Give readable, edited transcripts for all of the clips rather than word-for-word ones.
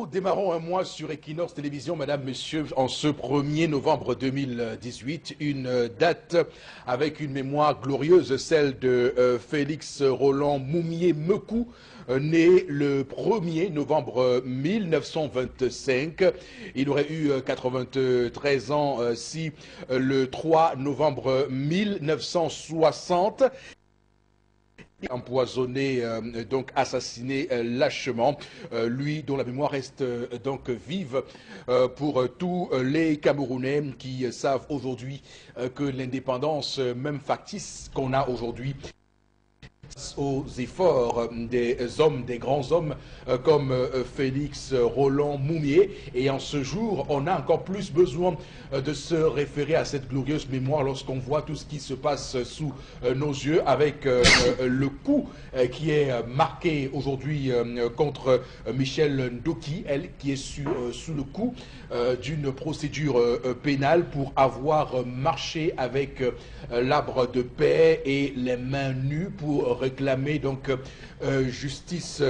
Nous démarrons un mois sur Equinox Télévision, Madame, Monsieur, en ce 1er novembre 2018, une date avec une mémoire glorieuse, celle de Félix Roland Moumié-Mekou, né le 1er novembre 1925. Il aurait eu 93 ans si le 3 novembre 1960... empoisonné, donc assassiné lâchement, lui dont la mémoire reste donc vive pour tous les Camerounais qui savent aujourd'hui que l'indépendance, même factice qu'on a aujourd'hui, aux efforts des hommes, des grands hommes comme Félix Roland Moumié. Et en ce jour, on a encore plus besoin de se référer à cette glorieuse mémoire lorsqu'on voit tout ce qui se passe sous nos yeux avec le coup qui est marqué aujourd'hui contre Michel Ndoki, elle qui est sous le coup d'une procédure pénale pour avoir marché avec l'arbre de paix et les mains nues pour réclamer donc justice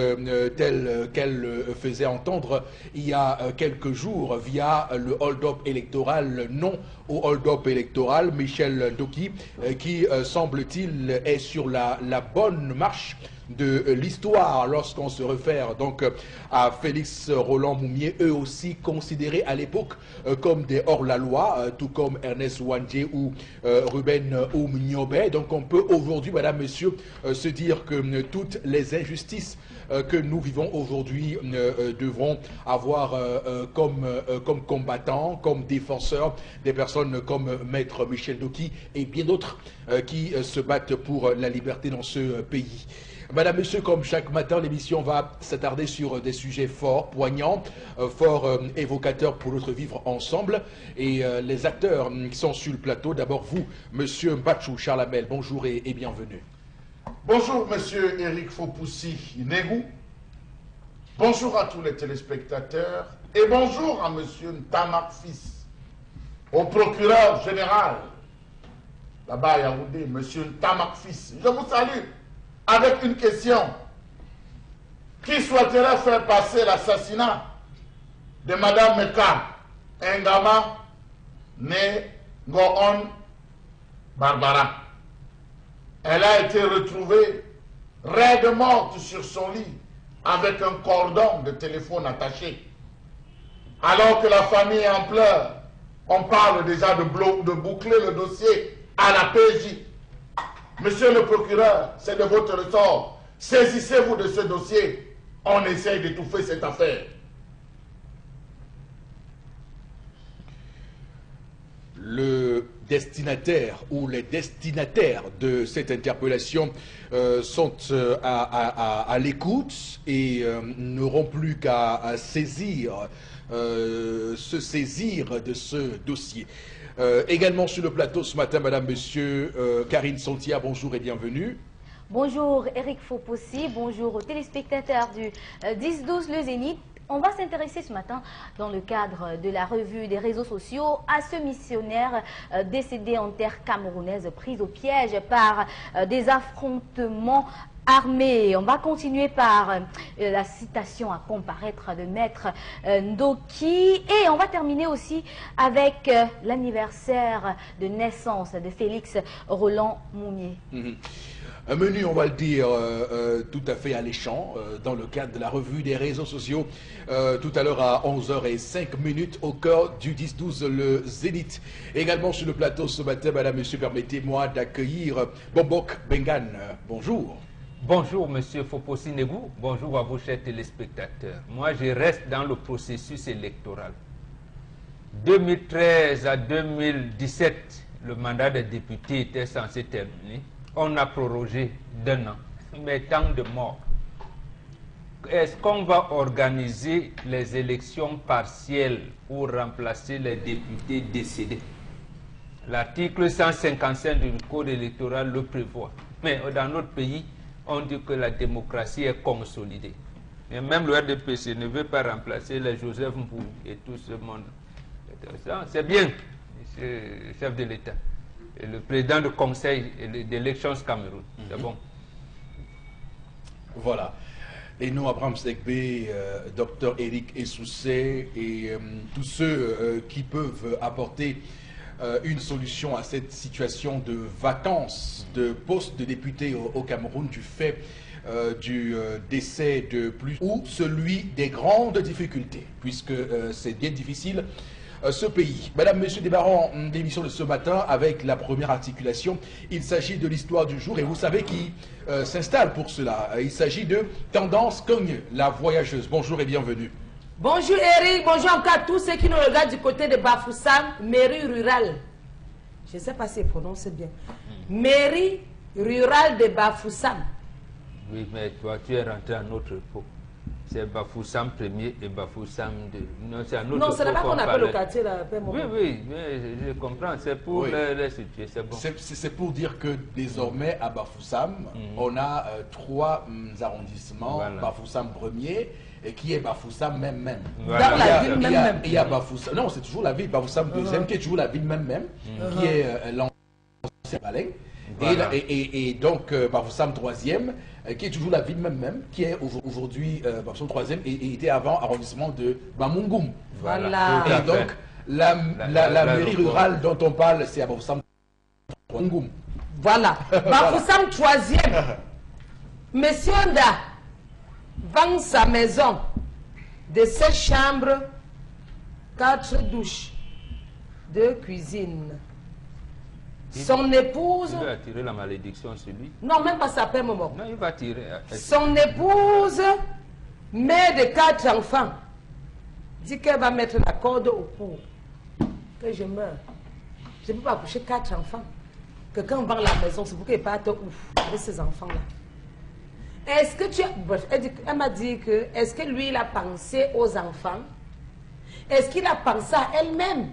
telle qu'elle faisait entendre il y a quelques jours via le hold-up électoral, non au hold-up électoral. Michel Ndoki qui semble-t-il est sur la bonne marche de l'histoire lorsqu'on se réfère donc à Félix Roland Moumié, eux aussi considérés à l'époque comme des hors-la-loi, tout comme Ernest Ouandjé ou Ruben Oumniobé. Donc on peut aujourd'hui, madame, monsieur, se dire que toutes les injustices que nous vivons aujourd'hui devront avoir comme combattants, comme défenseurs, des personnes comme Maître Michel Ndoki et bien d'autres qui se battent pour la liberté dans ce pays. Madame, Monsieur, comme chaque matin, l'émission va s'attarder sur des sujets forts, poignants, forts évocateurs pour notre vivre ensemble. Et les acteurs qui sont sur le plateau, d'abord vous, Monsieur Mbachou Charlamel, bonjour et bienvenue. Bonjour, Monsieur Eric Fopoussi-Negou. Bonjour à tous les téléspectateurs. Et bonjour à Monsieur Ntamak Fils, au procureur général, là-bas à Yaoundé, Monsieur Ntamak Fils. Je vous salue. Avec une question. Qui souhaiterait faire passer l'assassinat de Madame Meka Ngama née Ngoon Barbara? Elle a été retrouvée raide morte sur son lit avec un cordon de téléphone attaché. Alors que la famille est en pleurs, on parle déjà de boucler le dossier à la PJ. Monsieur le procureur, c'est de votre ressort. Saisissez-vous de ce dossier. On essaye d'étouffer cette affaire. Le destinataire ou les destinataires de cette interpellation sont à l'écoute et n'auront plus qu'à saisir, se saisir de ce dossier. Également sur le plateau ce matin, madame, monsieur, Karine Sontia, bonjour et bienvenue. Bonjour Eric Fopoussi, bonjour aux téléspectateurs du 10-12 Le Zénith. On va s'intéresser ce matin, dans le cadre de la revue des réseaux sociaux, à ce missionnaire décédé en terre camerounaise, pris au piège par des affrontements armés. On va continuer par la citation à comparaître de Maître Ndoki et on va terminer aussi avec l'anniversaire de naissance de Félix Roland Moumié. Un menu, on va le dire, tout à fait alléchant dans le cadre de la revue des réseaux sociaux. Tout à l'heure à 11h05 au cœur du 10-12 le Zénith. Également sur le plateau ce matin, madame, monsieur, permettez-moi d'accueillir Bombok Bengan. Bonjour. Bonjour, monsieur Fopoussi-Negou. Bonjour à vos chers téléspectateurs. Moi, je reste dans le processus électoral. 2013 à 2017, le mandat des députés était censé terminer. On a prorogé d'1 an. Mais tant de morts. Est-ce qu'on va organiser les élections partielles pour remplacer les députés décédés? L'article 155 du Code électoral le prévoit. Mais dans notre pays, on dit que la démocratie est consolidée. Et même le RDPC ne veut pas remplacer les Joseph Mbou et tout ce monde. C'est bien, monsieur le chef de l'État. Et le président du Conseil d'élections Cameroun. C'est bon. Voilà. Leno Abraham Sekbe, Dr Eric Essoussé et tous ceux qui peuvent apporter une solution à cette situation de vacances de poste de député au Cameroun du fait du décès de plus ou celui des grandes difficultés, puisque c'est bien difficile ce pays. Madame, Monsieur Desbarons, l'émission de ce matin avec la première articulation, il s'agit de l'histoire du jour et vous savez qui s'installe pour cela. Il s'agit de Tendance Cogne, la voyageuse. Bonjour et bienvenue. Bonjour Eric, bonjour encore à tous ceux qui nous regardent du côté de Bafoussam, mairie rurale. Je ne sais pas si je prononce bien. Mairie rurale de Bafoussam. Oui, mais toi, tu es rentré à notre pot. C'est Bafoussam 1er et Bafoussam 2. Non, c'est à notre pot. Non, ce n'est pas qu'on appelle le quartier là. Oui, oui, mais je comprends. C'est pour les situer, c'est bon. C'est pour dire que désormais, à Bafoussam, on a 3 arrondissements. Voilà. Bafoussam 1er, qui est Bafoussam même. Voilà. Dans la ville même. Il y a Bafoussam, non, c'est toujours la ville, Bafoussam 2e, qui est toujours la ville même, qui est l'ancien Baleng. Voilà. Et donc, Bafoussam 3e, qui est toujours la ville même, qui est aujourd'hui Bafoussam 3e et était avant arrondissement de Bamungum. Voilà. Et donc, la mairie rurale dont on parle, c'est à Bafoussam 3e. Voilà. Bafoussam 3e. Monsieur Nda vend sa maison de 7 chambres, 4 douches, 2 cuisines. Son épouse... Il va tirer la malédiction sur lui. Non, même pas ça paie, maman. Non, il va tirer. Son épouse, mère de 4 enfants, dit qu'elle va mettre la corde au cou. Que je meurs. Je ne peux pas accoucher 4 enfants. Que quand on vend la maison, c'est pour qu'elle parte où avec ces enfants-là. Est-ce que tu as... Bref, elle m'a dit que... Est-ce que lui, il a pensé aux enfants? Est-ce qu'il a pensé à elle-même?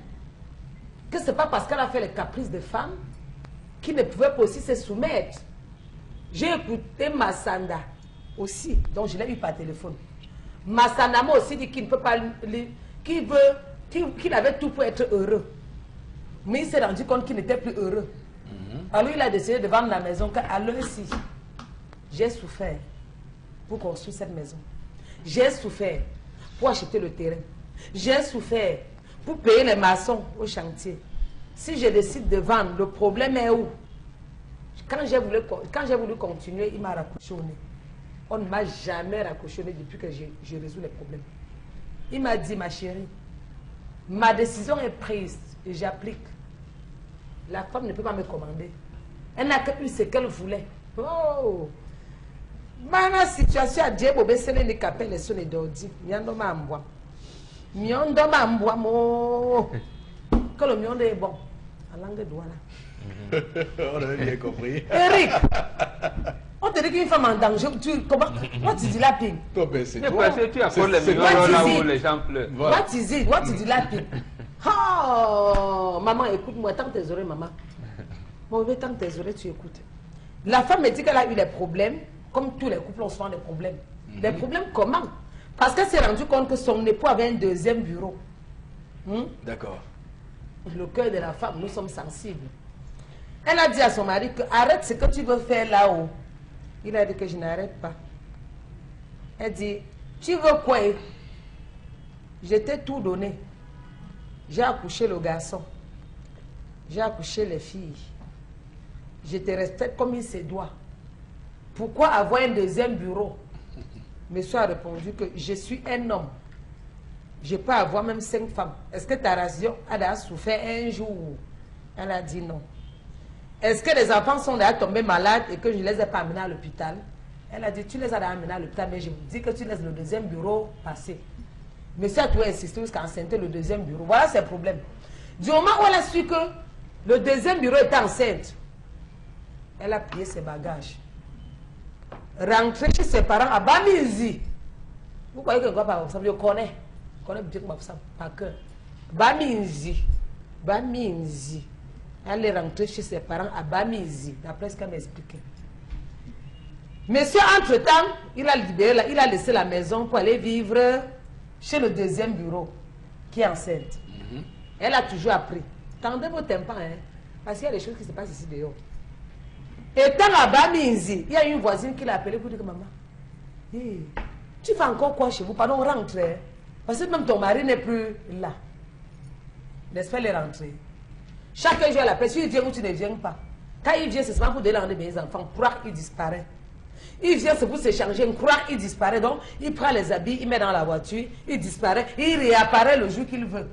Que ce n'est pas parce qu'elle a fait les caprices de femmes qu'il ne pouvait pas aussi se soumettre. J'ai écouté Massanda aussi, donc je l'ai eu par téléphone. Massanda m'a aussi dit qu'il ne peut pas, qu'il avait tout pour être heureux. Mais il s'est rendu compte qu'il n'était plus heureux. Alors il a décidé de vendre la maison qu'à l'heure-ci, j'ai souffert pour construire cette maison. J'ai souffert pour acheter le terrain. J'ai souffert pour payer les maçons au chantier. Si je décide de vendre, le problème est où? Quand j'ai voulu continuer, il m'a raccrochonné. On ne m'a jamais raccrochonné depuis que je résous les problèmes. Il m'a dit, ma chérie, ma décision est prise et j'applique. La femme ne peut pas me commander. Elle n'a que eu ce qu'elle voulait. Oh! Ma situation a dit, que les capelles sont les dodis. Miando mamboa. Miondo mamboa mo. Que le miondo est bon. À langue douane. On a bien compris. Eric, on te dit qu'une femme en danger. Comment? What is the lapping? C'est parce que tu as fait les millions là où les gens pleurent. What is it? What is the lapping? Oh, maman, écoute-moi, tant tes oreilles, maman. Mon bébé, tant tes oreilles, tu écoutes. La femme me dit qu'elle a eu des problèmes, comme tous les couples ont souvent des problèmes. Des problèmes comment? Parce qu'elle s'est rendue compte que son époux avait un deuxième bureau. D'accord. Le cœur de la femme, nous sommes sensibles. Elle a dit à son mari que arrête ce que tu veux faire là-haut. Il a dit que je n'arrête pas. Elle dit, tu veux quoi? Je t'ai tout donné. J'ai accouché le garçon. J'ai accouché les filles. Je te respecte comme il se doit. Pourquoi avoir un deuxième bureau? Monsieur a répondu que je suis un homme. Je peux avoir même 5 femmes. Est-ce que ta ration a souffert un jour? Elle a dit non. Est-ce que les enfants sont déjà tombés malades et que je ne les ai pas amenés à l'hôpital? Elle a dit, tu les as amenés à l'hôpital, mais je vous dis que tu laisses le deuxième bureau passer. Monsieur a tout insisté jusqu'à enceinte le deuxième bureau. Voilà ses problèmes. Du moment où elle a su que le deuxième bureau était enceinte, elle a plié ses bagages. Rentrée chez ses parents à Bamizi. Vous croyez que quoi par exemple, je connais bien par cœur. Bamizi. Bamizi. Elle est rentrée chez ses parents à Bamizi, d'après ce qu'elle m'expliquait. Monsieur, entre-temps, il a libéré, il a laissé la maison pour aller vivre chez le deuxième bureau, qui est enceinte. Elle a toujours appris. Tendez vos tympans, hein, parce qu'il y a des choses qui se passent ici dehors. Étant à Bamizi, il y a une voisine qui l'a appelée pour dire que maman, tu fais encore quoi chez vous? Pardon, rentre. Parce que même ton mari n'est plus là. N'est-ce pas les rentrer? Chacun joue à la paix. Si il vient ou tu ne viens pas. Quand il vient, c'est seulement pour demander mes enfants. Croire qu'il disparaît. Il vient, c'est pour s'échanger. Croire qu'il disparaît. Donc, il prend les habits, il met dans la voiture, il disparaît. Il réapparaît le jour qu'il veut.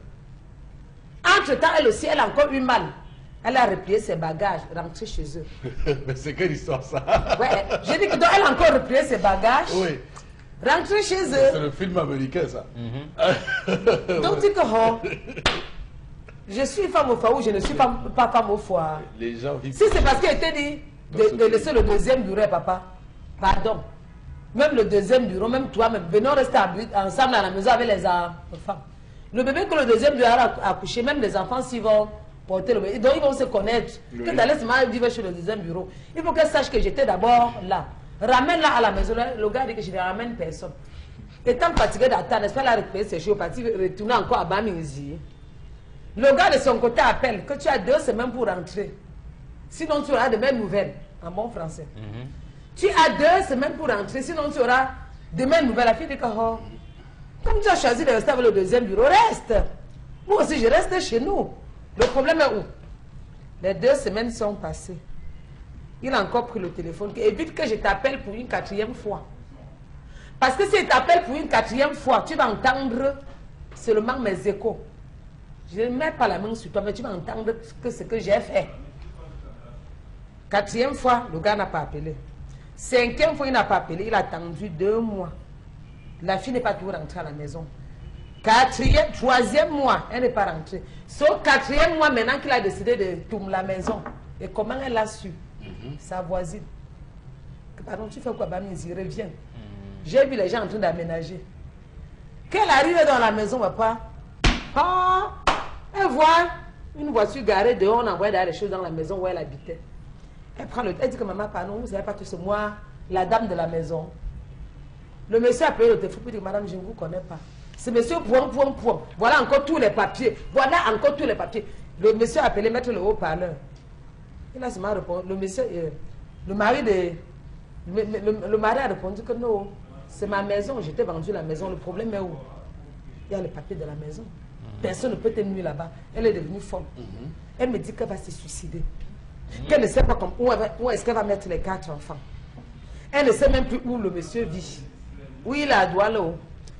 Entre-temps, elle aussi, elle a encore eu mal. Elle a replié ses bagages, rentré chez eux. Mais c'est quelle histoire ça? Ouais, j'ai dit que donc elle a encore replié ses bagages. Oui. Rentré chez C'est eux. le film américain ça. Donc dis que oh, je suis femme au foie ou je ne suis pas femme au foie. Les gens vivent. Si c'est parce qu'il était dit de laisser le deuxième bureau, papa, pardon. Même le deuxième bureau, même toi, même venons rester ensemble à la maison avec les enfants. Le bébé que le deuxième bureau a accouché, même les enfants s'ils vont porter le bébé, donc ils vont se connaître. Oui. Que d'aller se vivre chez le deuxième bureau. Il faut qu'elle sache que j'étais d'abord là. Ramène-la à la maison. Le gars dit que je ne ramène personne. Étant fatigué d'attendre, n'est-ce pas, la récupérer ses choses, parti retourner encore à Bamizi. Le gars de son côté appelle que tu as 2 semaines pour rentrer. Sinon, tu auras de mêmes nouvelles, en bon français. Tu as 2 semaines pour rentrer, sinon tu auras de mêmes nouvelles. La fille dit que, oh, comme tu as choisi de rester avec le deuxième bureau, reste. Moi aussi, je reste chez nous. Le problème est où? Les 2 semaines sont passées. Il a encore pris le téléphone. Évite que je t'appelle pour une 4e fois. Parce que si je t'appelle pour une 4e fois, tu vas entendre seulement mes échos. Je ne mets pas la main sur toi, mais tu vas entendre ce que j'ai fait. 4e fois, le gars n'a pas appelé. 5e fois, il n'a pas appelé. Il a attendu 2 mois. La fille n'est pas toujours rentrée à la maison. 3e mois, elle n'est pas rentrée. Sauf 4e mois, maintenant qu'il a décidé de tourner la maison. Et comment elle l'a su? Sa voisine. Pardon, tu fais quoi, Bamizi? Reviens. J'ai vu les gens en train d'aménager. Qu'elle arrive dans la maison, papa. Ah, elle voit une voiture garée dehors, on envoie des choses dans la maison où elle habitait. Elle dit que maman, pardon, vous ne savez pas que c'est moi, la dame de la maison. Le monsieur a appelé le téléphone pour dire, madame, je ne vous connais pas. C'est monsieur point. Voilà encore tous les papiers. Voilà encore tous les papiers. Le monsieur a appelé, mettre le haut-parleur. Il a seulement répondu. Le monsieur, le mari a répondu que non, c'est ma maison, j'étais vendu la maison. Le problème est où? Il y a le papier de la maison. Personne ne peut être nuit là-bas. Elle est devenue folle. Elle me dit qu'elle va se suicider. Qu'elle ne sait pas où est-ce qu'elle va mettre les 4 enfants. Elle ne sait même plus où le monsieur vit. Où il a à Doualo.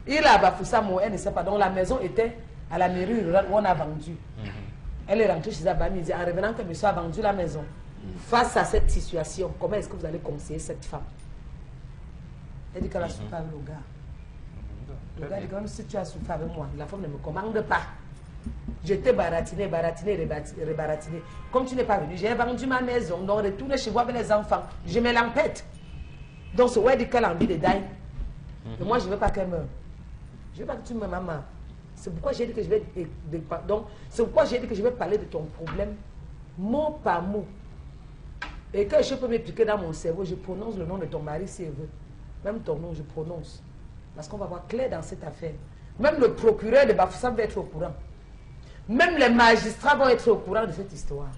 Il a à Bafoussamo, elle ne sait pas. Donc la maison était à la mairie rurale où on a vendu. Elle est rentrée chez Abami en revenant que monsieur a vendu la maison. Face à cette situation, comment est-ce que vous allez conseiller cette femme? Elle dit qu'elle a souffert avec le gars. Le gars dit que si tu as souffert avec moi, la femme ne me commande pas. Je t'ai baratiné. Comme tu n'es pas venu, j'ai vendu ma maison, donc retourne chez moi avec les enfants. Je me l'empête. Donc ce ouais dit qu'elle a envie de daille. Et moi je ne veux pas qu'elle meure. Je ne veux pas que tu me maman. C'est pourquoi j'ai dit que je vais c'est pourquoi j'ai dit que je vais parler de ton problème mot par mot. Et quand je peux m'expliquer dans mon cerveau, je prononce le nom de ton mari si elle veut. Même ton nom, je prononce. Parce qu'on va voir clair dans cette affaire. Même le procureur de Bafoussam va être au courant. Même les magistrats vont être au courant de cette histoire.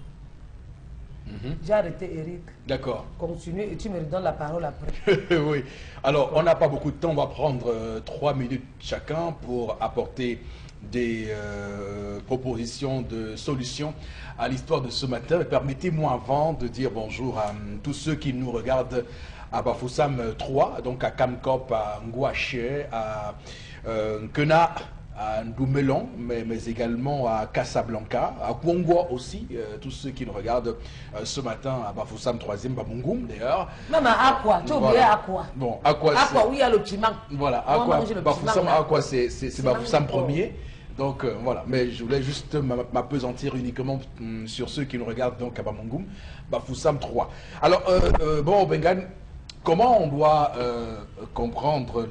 J'ai arrêté, Eric. D'accord. Continue et tu me redonnes la parole après. Oui. Alors, on n'a pas beaucoup de temps. On va prendre 3 minutes chacun pour apporter des propositions de solutions à l'histoire de ce matin. Mais permettez-moi avant de dire bonjour à tous ceux qui nous regardent à Bafoussam 3, donc à Kamkop, à Ngouaché, à Nkena, à Ndoumelon, mais également à Casablanca, à Kwongwa aussi, tous ceux qui nous regardent ce matin à Bafoussam 3e, Bamungoum d'ailleurs. Même à Aqua, tu as oublié Aqua. Bon, Aqua, où il y a le piment. Voilà, Aqua, Bafoussam, Aqua, c'est Bafoussam 1er. Donc voilà, mais je voulais juste m'apesantir uniquement sur ceux qui nous regardent donc à Bamungoum, Bafoussam 3. Alors, bon, Bengan, comment on doit comprendre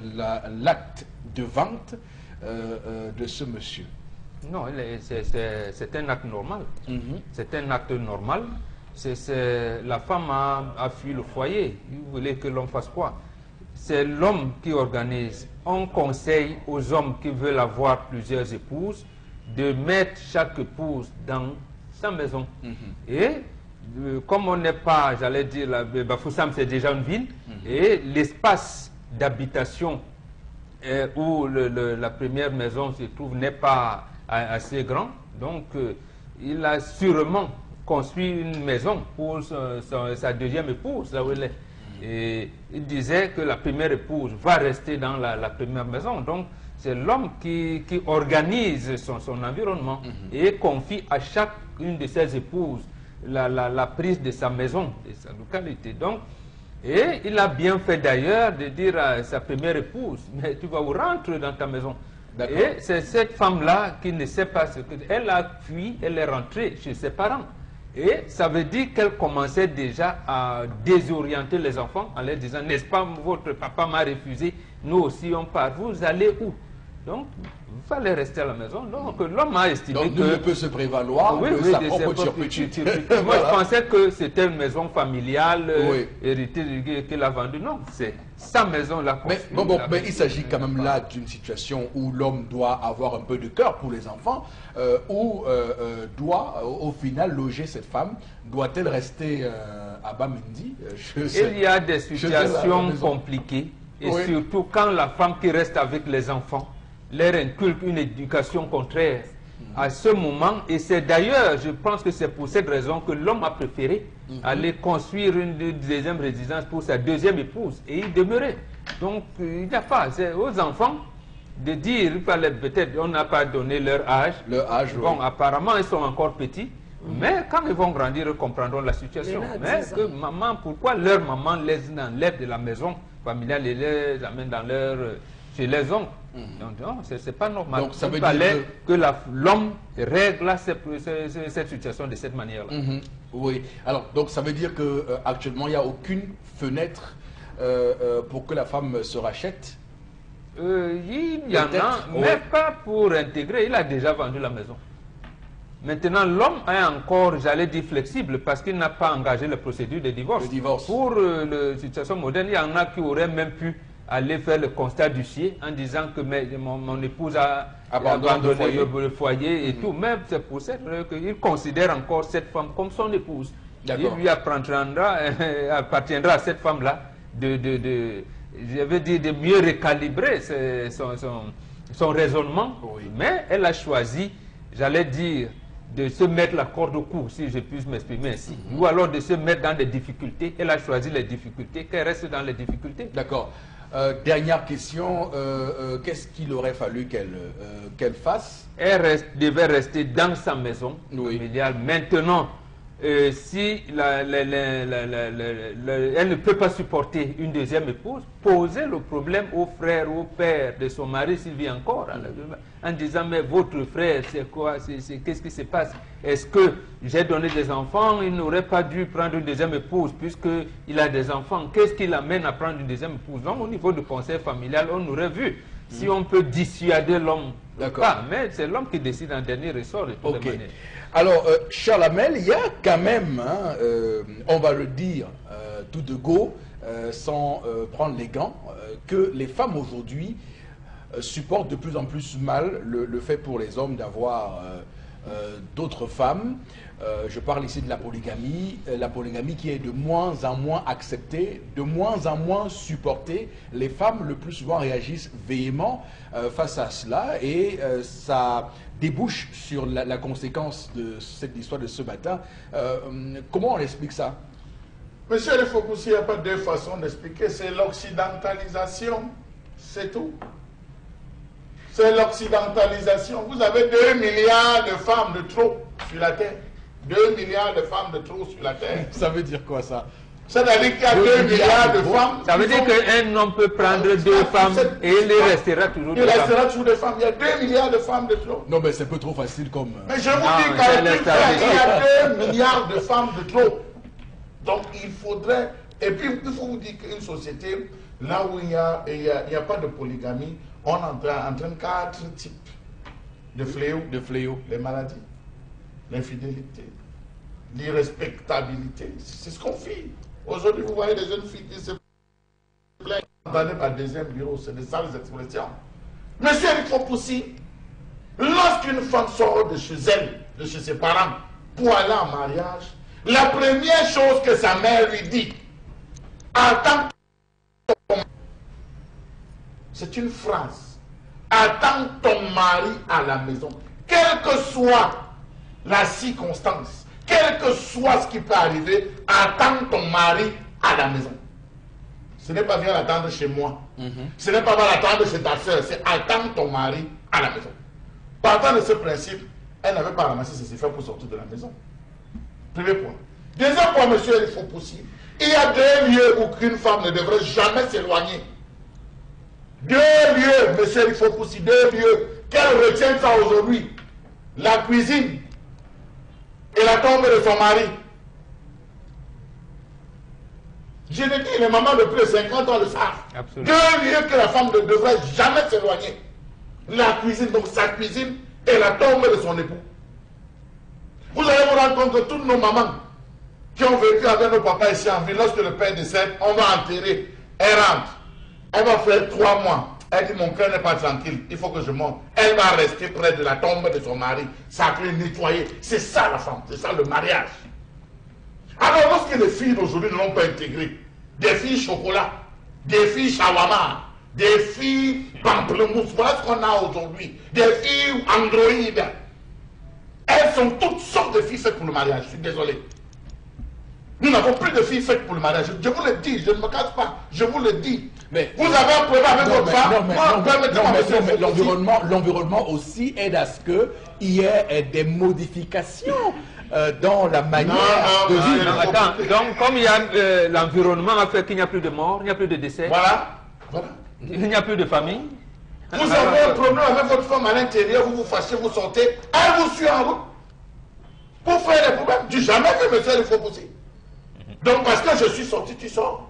l'acte de vente de ce monsieur? Non, c'est un acte normal. C'est un acte normal. La femme a fui le foyer. Vous voulez que l'homme fasse quoi? C'est l'homme qui organise. On conseille aux hommes qui veulent avoir plusieurs épouses de mettre chaque épouse dans sa maison. Et comme on n'est pas, j'allais dire, Bafoussam c'est déjà une ville, et l'espace d'habitation où la première maison se trouve n'est pas assez grand. Donc, il a sûrement construit une maison pour sa deuxième épouse, là où elle est. Et il disait que la première épouse va rester dans la première maison. Donc, c'est l'homme qui organise son environnement et confie à chacune de ses épouses la prise de sa maison, de sa localité. Donc, et il a bien fait d'ailleurs de dire à sa première épouse, mais tu vas rentrer dans ta maison. Et c'est cette femme-là qui ne sait pas ce que... Elle a fui, elle est rentrée chez ses parents. Et ça veut dire qu'elle commençait déjà à désorienter les enfants en leur disant, n'est-ce pas, votre papa m'a refusé, nous aussi on part, vous allez où? Donc, il fallait rester à la maison. Donc, l'homme a estimé donc, que... ne peut se prévaloir de sa propre turpitude. Moi, Voilà. je pensais que c'était une maison familiale, héritée, qu'il a vendue. Non, c'est sa maison, la mais il s'agit quand même là d'une situation où l'homme doit avoir un peu de cœur pour les enfants, ou doit, au final, loger cette femme. Doit-elle rester à Bamendi? Il y a des situations compliquées, et surtout quand la femme qui reste avec les enfants leur inculque une éducation contraire à ce moment, et c'est d'ailleurs, je pense que c'est pour cette raison que l'homme a préféré aller construire une deuxième résidence pour sa deuxième épouse et y demeurer. Donc il n'y a pas, c'est aux enfants de dire, peut-être on n'a pas donné leur âge. Bon, apparemment ils sont encore petits, mais quand ils vont grandir, ils comprendront la situation. Mais que maman, pourquoi leur maman les enlève de la maison familiale et les amène dans chez les oncles? Non, c'est pas normal. Donc, ça veut dire que l'homme règle cette situation de cette manière-là. Oui. Alors, donc ça veut dire que actuellement il n'y a aucune fenêtre pour que la femme se rachète. Il y en a, mais pas pour intégrer. Il a déjà vendu la maison. Maintenant, l'homme est encore, j'allais dire, flexible parce qu'il n'a pas engagé la procédure de divorce. Pour la situation moderne, il y en a qui auraient même pu aller faire le constat d'huissier en disant que mon épouse a abandonné le foyer et tout. Même c'est pour ça qu'il considère encore cette femme comme son épouse. Il lui appartiendra à cette femme-là je veux dire, de mieux recalibrer son raisonnement. Mais elle a choisi, j'allais dire, de se mettre la corde au cou, si je puis m'exprimer ainsi. Ou alors de se mettre dans des difficultés. Elle a choisi les difficultés, qu'elle reste dans les difficultés. D'accord. Dernière question, qu'est-ce qu'il aurait fallu qu'elle fasse? Elle devait rester dans sa maison familiale. Maintenant, si elle ne peut pas supporter une deuxième épouse, poser le problème au frère ou au père de son mari s'il vit encore, en disant, mais votre frère, c'est quoi, qu'est-ce qui se passe? Est-ce que j'ai donné des enfants, il n'aurait pas dû prendre une deuxième épouse puisqu'il a des enfants? Qu'est-ce qui l'amène à prendre une deuxième épouse? Donc au niveau du conseil familial, on aurait vu si on peut dissuader l'homme. D'accord. Mais c'est l'homme qui décide en dernier ressort de toutes les manières. Alors, Charles Hamel, il y a quand même, on va le dire tout de go, sans prendre les gants, que les femmes aujourd'hui supportent de plus en plus mal le fait pour les hommes d'avoir d'autres femmes. Je parle ici de la polygamie qui est de moins en moins acceptée, de moins en moins supportée. Les femmes, le plus souvent, réagissent véhément face à cela et ça débouche sur la conséquence de cette histoire de ce matin. Comment on explique ça? Monsieur Le Faupoussi, il n'y a pas deux façons d'expliquer. C'est l'occidentalisation, c'est tout. C'est l'occidentalisation. Vous avez 2 milliards de femmes de trop sur la terre. 2 milliards de femmes de trop sur la terre. Ça veut dire quoi ça? C'est-à-dire qu'il y a 2 milliards de femmes. Ça veut dire qu'un homme peut prendre 2 femmes et il restera toujours des femmes. Il restera toujours des femmes. Il y a 2 milliards de femmes de trop. Non, mais c'est un peu trop facile comme... Mais je vous dis qu'il y a 2 milliards de femmes de trop. Donc il faudrait... Et puis il faut vous dire qu'une société, là où il n'y a pas de polygamie, on entraîne 4 types de fléaux. Les maladies, l'infidélité, l'irrespectabilité. C'est ce qu'on fait. Aujourd'hui, vous voyez des jeunes filles qui se plaignent par deuxième bureau. C'est des sales expressions. Monsieur Eric Faupoussi, lorsqu'une femme sort de chez elle, de chez ses parents, pour aller en mariage, la première chose que sa mère lui dit, en tant que C'est une phrase. Attends ton mari à la maison. Quelle que soit la circonstance, quel que soit ce qui peut arriver, attends ton mari à la maison. Ce n'est pas viens l'attendre chez moi. Ce n'est pas va l'attendre chez ta soeur. C'est attends ton mari à la maison. Partant de ce principe, elle n'avait pas ramassé ses affaires pour sortir de la maison. Premier point. Deuxième point, monsieur, il faut possible. Il y a 2 lieux où qu'une femme ne devrait jamais s'éloigner. 2 lieux, monsieur, il faut possible. 2 lieux. Qu'elle retient ça aujourd'hui. La cuisine et la tombe de son mari. Je le dis, les mamans de plus de 50 ans le savent. Absolument. 2 lieux que la femme ne devrait jamais s'éloigner. La cuisine, donc sa cuisine, et la tombe de son époux. Vous allez vous rendre compte que toutes nos mamans qui ont vécu avec nos papas ici en ville, lorsque le père décède, on va enterrer. Elle rentre. Elle va faire 3 mois. Elle dit, mon cœur n'est pas tranquille, il faut que je monte. Elle va rester près de la tombe de son mari, sacrée, nettoyée. C'est ça la femme, c'est ça le mariage. Alors lorsque les filles d'aujourd'hui ne l'ont pas intégré, des filles chocolat, des filles shawarma, des filles pamplemousse, voilà ce qu'on a aujourd'hui, des filles androïdes. Elles sont toutes sortes de filles faites pour le mariage, je suis désolé. Nous n'avons plus de filles faites pour le mariage. Je vous le dis, je ne me cache pas, je vous le dis. Mais vous avez un problème avec votre femme. L'environnement aussi aide à ce qu'il y ait des modifications dans la manière de vivre. Attends, donc comme il y a l'environnement a fait qu'il n'y a plus de mort, il n'y a plus de décès. Voilà. Il n'y a plus de famille. Vous avez un problème avec votre femme à l'intérieur, vous vous fâchez, vous sortez, elle vous suit en route. Pour faire des problèmes, du jamais que monsieur il faut pousser. Donc parce que je suis sorti, tu sors.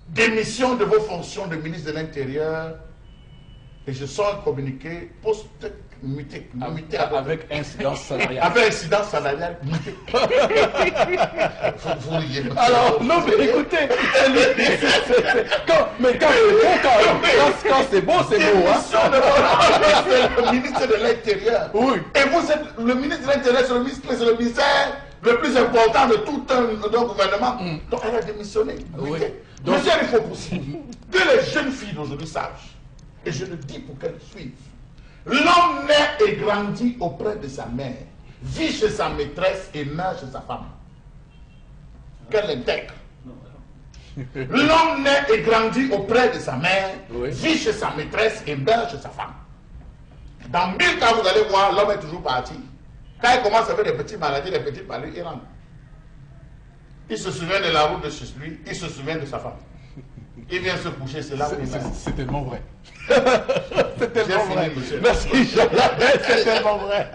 Démission de vos fonctions de ministre de l'Intérieur et je sors un communiqué post-muté. Avec incidence salariale. Avec incidence salariale muté. Vous riez. Alors, non mais écoutez, quand c'est beau, c'est beau. C'est le ministre de l'Intérieur. Oui. Et vous êtes le ministre de l'Intérieur, c'est le ministère le plus important de tout un gouvernement. Donc elle a démissionné. Oui. Donc, monsieur, il faut possible que les jeunes filles d'aujourd'hui sachent, et je le dis pour qu'elles suivent, l'homme naît et grandit auprès de sa mère, vit chez sa maîtresse et meurt chez sa femme. Qu'elle l'intègre. L'homme naît et grandit auprès de sa mère, vit chez sa maîtresse et meurt chez sa femme. Dans 1000 cas, vous allez voir, l'homme est toujours parti. Quand il commence à faire des petites maladies, des petites maladies, il rentre. Il se souvient de la route de chez lui, il se souvient de sa femme. Il vient se coucher, c'est là où il meurt. C'est tellement vrai. C'est tellement vrai. Merci, c'est tellement vrai.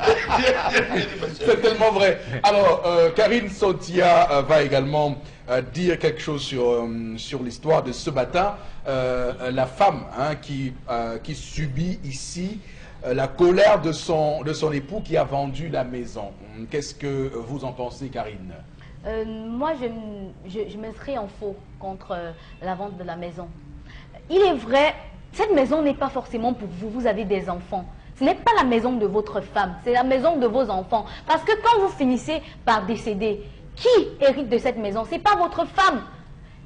C'est tellement vrai. Alors, Karine Sotia va également dire quelque chose sur l'histoire de ce matin. La femme qui subit ici la colère de son époux qui a vendu la maison. Qu'est-ce que vous en pensez, Karine? Moi, je m'inscris en faux contre la vente de la maison. Il est vrai, cette maison n'est pas forcément pour vous, vous avez des enfants. Ce n'est pas la maison de votre femme, c'est la maison de vos enfants. Parce que quand vous finissez par décéder, qui hérite de cette maison? Ce n'est pas votre femme.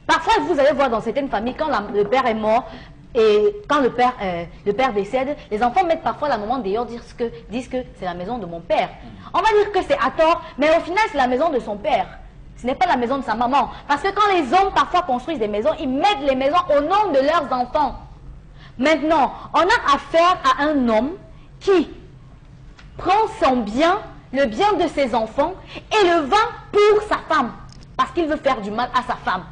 Parfois, vous allez voir dans certaines familles, quand le père est mort, et quand le père décède, les enfants mettent parfois la maman dehors, disent que c'est la maison de mon père. On va dire que c'est à tort, mais au final, c'est la maison de son père. Ce n'est pas la maison de sa maman. Parce que quand les hommes parfois construisent des maisons, ils mettent les maisons au nom de leurs enfants. Maintenant, on a affaire à un homme qui prend son bien, le bien de ses enfants, et le vend pour sa femme. Parce qu'il veut faire du mal à sa femme.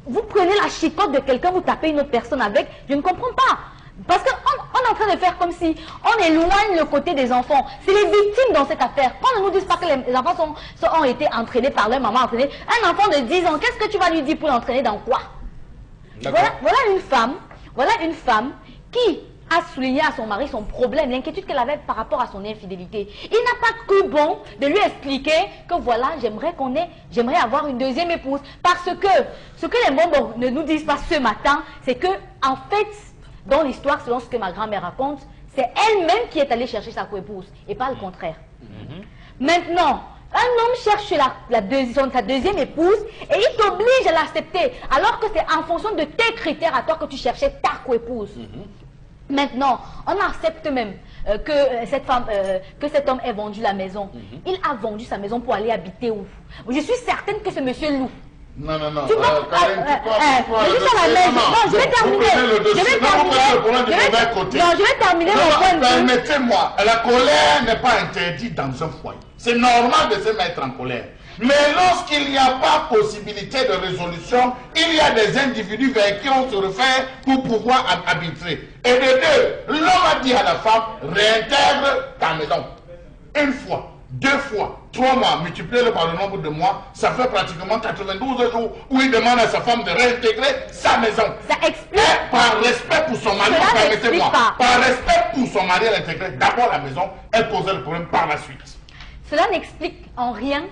Vous prenez la chicotte de quelqu'un, vous tapez une autre personne avec, je ne comprends pas. Parce qu'on est en train de faire comme si on éloigne le côté des enfants. C'est les victimes dans cette affaire. Qu'on ne nous dise pas que les enfants ont été entraînés par leur maman. Un enfant de 10 ans, qu'est-ce que tu vas lui dire pour l'entraîner dans quoi? Voilà une femme qui a souligné à son mari son problème, l'inquiétude qu'elle avait par rapport à son infidélité. Il n'a pas cru bon de lui expliquer que voilà, j'aimerais avoir une deuxième épouse. Parce que ce que les mots ne nous disent pas ce matin, c'est que en fait, dans l'histoire, selon ce que ma grand-mère raconte, c'est elle-même qui est allée chercher sa coépouse et pas le contraire. Maintenant, Un homme cherche sa deuxième épouse et il t'oblige à l'accepter, alors que c'est en fonction de tes critères à toi que tu cherchais ta co-épouse. Maintenant, on accepte même que cet homme ait vendu la maison. Il a vendu sa maison pour aller habiter où? Je suis certaine que ce monsieur loue. Non, non, non. Tu vois, je vais terminer. Je vais terminer mon point de vue. Permettez-moi, la colère n'est pas interdite dans un foyer. C'est normal de se mettre en colère. Mais lorsqu'il n'y a pas possibilité de résolution, il y a des individus vers qui on se réfère pour pouvoir arbitrer. Et de deux, l'homme a dit à la femme, réintègre ta maison. Une fois, 2 fois, 3 mois, multiplié par le nombre de mois, ça fait pratiquement 92 jours où il demande à sa femme de réintégrer sa maison. Ça explique. Et par respect pour son mari, permettez-moi, par respect pour son mari, elle intégrait d'abord la maison, elle posait le problème par la suite. Cela n'explique en rien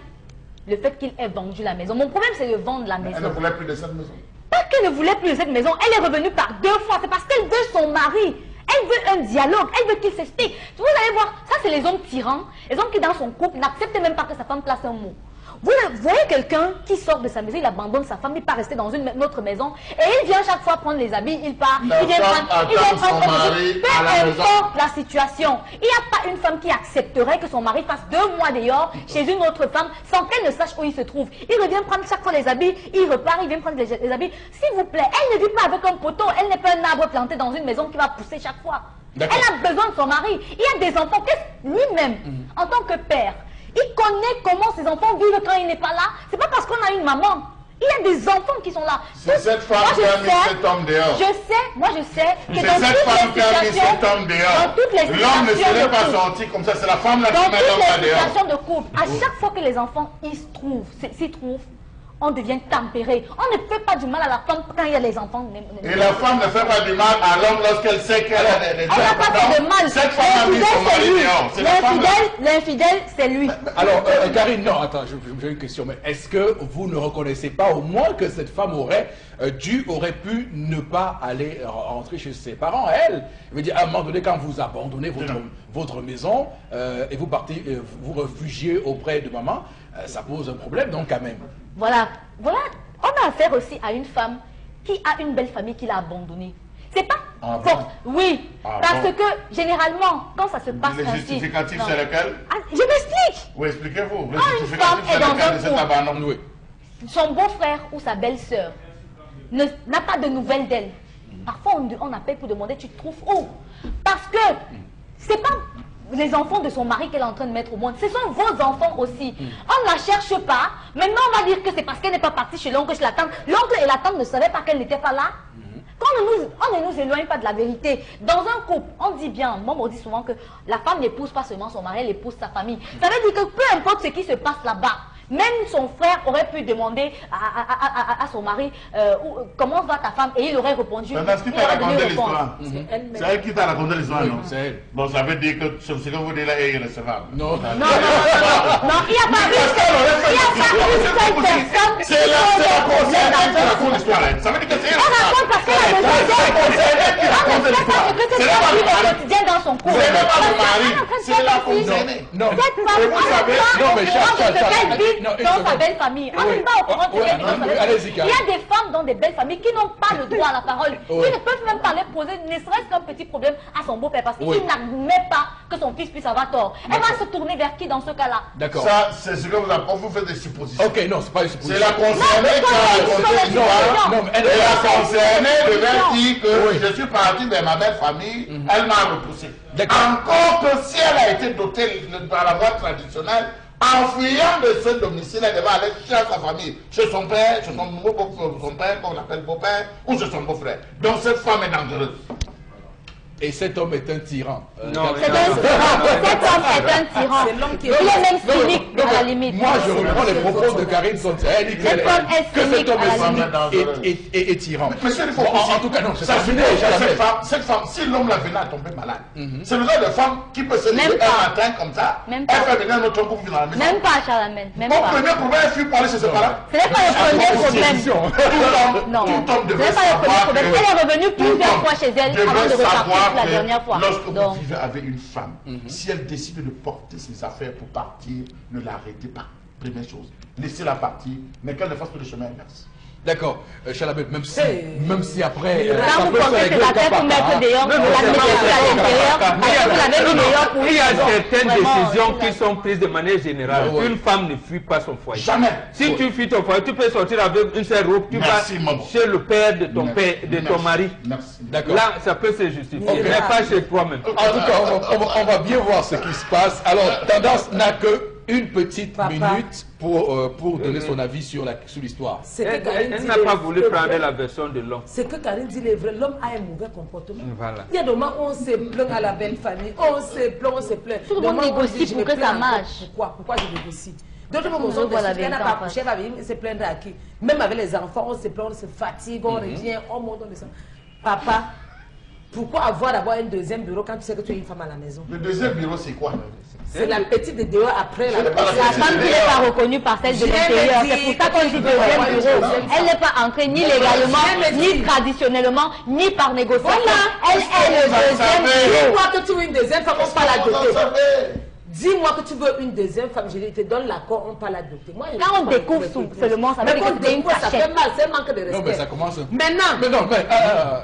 le fait qu'il ait vendu la maison. Mon problème, c'est de vendre la maison. Elle ne voulait plus de cette maison. Pas qu'elle ne voulait plus de cette maison, elle est revenue par 2 fois. C'est parce qu'elle veut son mari. Elle veut un dialogue, elle veut qu'il s'explique. Vous allez voir, ça c'est les hommes tyrans, les hommes qui dans son couple n'acceptent même pas que sa femme place un mot. Vous voyez quelqu'un qui sort de sa maison, il abandonne sa femme, il part rester dans une autre maison et il vient chaque fois prendre les habits, il part, il vient prendre son mari peu importe la situation. Il n'y a pas une femme qui accepterait que son mari fasse 2 mois dehors chez une autre femme sans qu'elle ne sache où il se trouve. Il revient prendre chaque fois les habits, il repart, il vient prendre les habits. S'il vous plaît, elle ne vit pas avec un poteau, elle n'est pas un arbre planté dans une maison qui va pousser chaque fois. Elle a besoin de son mari. Il y a des enfants, lui-même, en tant que père, il connaît comment ses enfants vivent quand il n'est pas là. C'est pas parce qu'on a une maman. Il y a des enfants qui sont là. C'est cette femme qui a mis cet homme dehors. Je sais, moi je sais que c'est cette femme qui a mis cet homme dehors. L'homme ne serait pas sorti comme ça. C'est la femme là qui met l'homme là dehors. Dans toutes les situations de couple, à chaque fois que les enfants s'y trouvent, on devient tempéré. On ne fait pas du mal à la femme quand il y a les enfants. Et la femme ne fait pas du mal à l'homme lorsqu'elle sait qu'elle a des enfants. On n'a pas fait de mal. Cette femme a mis son mari dehors. L'infidèle, c'est lui. Alors, Karine, non, attends, j'ai une question. Mais est-ce que vous ne reconnaissez pas au moins que cette femme aurait pu ne pas aller rentrer chez ses parents, elle? Je veux dire, à un moment donné, quand vous abandonnez votre maison et vous partez, vous réfugiez auprès de maman, ça pose un problème, donc, quand même. Voilà. On a affaire aussi à une femme qui a une belle famille qui l'a abandonnée. C'est pas fort. Oui, parce que généralement, quand ça se passe ainsi... Les justificatifs, c'est lequel? Je m'explique. Oui, expliquez-vous. Quand une femme est dans un couple, son beau-frère ou sa belle-sœur n'a pas de nouvelles d'elle. Parfois, on appelle pour demander, tu te trouves où? Parce que c'est pas les enfants de son mari qu'elle est en train de mettre au monde. Ce sont vos enfants aussi. On ne la cherche pas. Maintenant, on va dire que c'est parce qu'elle n'est pas partie chez l'oncle, chez la tante. L'oncle et la tante ne savaient pas qu'elle n'était pas là. On ne nous éloigne pas de la vérité. Dans un couple, on dit bien, moi on dit souvent que la femme n'épouse pas seulement son mari, elle épouse sa famille. Ça veut dire que peu importe ce qui se passe là-bas, même son frère aurait pu demander à son mari comment va ta femme et il aurait répondu. C'est qui t'a raconté l'histoire? C'est elle qui t'a raconté l'histoire, non? C'est elle. Bon, ça veut dire que ce que vous dites là est irrecevable. Non, il n'y a pas une seule personne. C'est la concernée qui raconte l'histoire. Ça veut dire que c'est elle. On raconte parce qu'elle a besoin d'elle. C'est pas le quotidien dans son couple. C'est pas le mari, c'est la concernée. Non, cette femme, non, mais dans sa belle famille. On n'est pas au courant de ce qu'elle dit. Il y a des femmes dans des belles familles qui n'ont pas le droit à la parole, qui ne peuvent même pas aller poser ne serait-ce qu'un petit problème à son beau-père parce qu'il n'admet pas que son fils puisse avoir tort. Elle va se tourner vers qui dans ce cas-là? D'accord. Ça, c'est ce que vous faites des suppositions. Ok, non, c'est pas une supposition. C'est la concernée qui a raconté l'histoire. Non, et la concernée devait dire que je suis parti vers ma belle famille, elle m'a repoussé. Encore que si elle a été dotée par la voie traditionnelle, en fuyant de ce domicile, elle devait aller chez sa famille, chez son père, chez son père, qu'on appelle beau-père, ou chez son beau-frère. Donc cette femme est dangereuse. Et cet homme est un tyran. Non, cet homme est un tyran. Il est même cynique à la limite. Moi, je reprends les propos de Karine Sonti. Elle dit que cet homme est tyran. Monsieur, il faut en tout cas, non, ça finit cette femme, si l'homme la venait à tomber malade, c'est le genre de femme qui peut se lever un matin comme ça, elle fait venir notre couple dans la maison. Même pas, Chalamel. Mon premier problème, elle fuit pour aller chez ses parents. Ce n'est pas le premier problème. Non, ce n'est pas le premier problème. Elle est revenue plusieurs fois chez elle avant de repartir. pour la dernière fois. Lorsque Donc, vous vivez avec une femme, si elle décide de porter ses affaires pour partir, ne l'arrêtez pas. Première chose. Laissez-la partir, mais qu'elle ne fasse pas de chemin inverse. D'accord, Chalabel, même si après... quand vous pensez que la tête pour mettre dehors, vous la mettez à l'intérieur, parce que vous l'avez mis dehors pour... Il y a certaines Vraiment, décisions qui sont prises de manière générale. Ouais. Une femme ne fuit pas son foyer. Jamais. Si tu fuis ton foyer, tu peux sortir avec une seule robe, tu Merci, vas maman. chez le père de ton père, de ton mari. Merci. D'accord. Là, ça peut se justifier, Mais mais pas chez toi-même. En tout cas, on va bien voir ce qui se passe. Alors, Tendance n'a que une petite Papa. minute pour donner son avis sur l'histoire. C'est que Elle Karine dit n'a pas le- voulu le prendre vrai. la version de l'homme. C'est que Karine dit les vrais. L'homme a un mauvais comportement. Voilà. Il y a des moments où on se plaint à la belle famille, on se plaint, on se plaint. Tout le Des monde moments où on négocie dit, je pour me que plains ça encore. marche. Pourquoi je négocie? D'autres Tout le moments, monde voit la elle n'a vérité pas en couché, elle va venir se plaindre à qui? Même avec les enfants, on se plaint, on se fatigue, on revient, on monte, on descend. Papa, pourquoi avoir d'abord un deuxième bureau quand tu sais que tu es une femme à la maison? Le deuxième bureau, c'est quoi? C'est la petite de dehors après la C'est pas la femme qui n'est pas reconnue par celle de Je l'intérieur, me dis, c'est pour ça qu'on dit deuxième ouais, bureau. ouais, Elle n'est pas entrée ni légalement, Je me ni dis. traditionnellement, ni par négociation. Voilà. Elle est le deuxième bureau. Dis-moi que tu veux une deuxième femme, on parle à Vous en doter. savez. Dis-moi que tu veux une deuxième femme, je te donne l'accord, on parle à doter. Moi, je Quand on ne sais pas découvre les trucs. seulement, ça veut Mais dire quand que on c'est une découvre, ça fait cachette. mal, c'est un manque de Non, mais respect. ça commence... Maintenant, Mais non, mais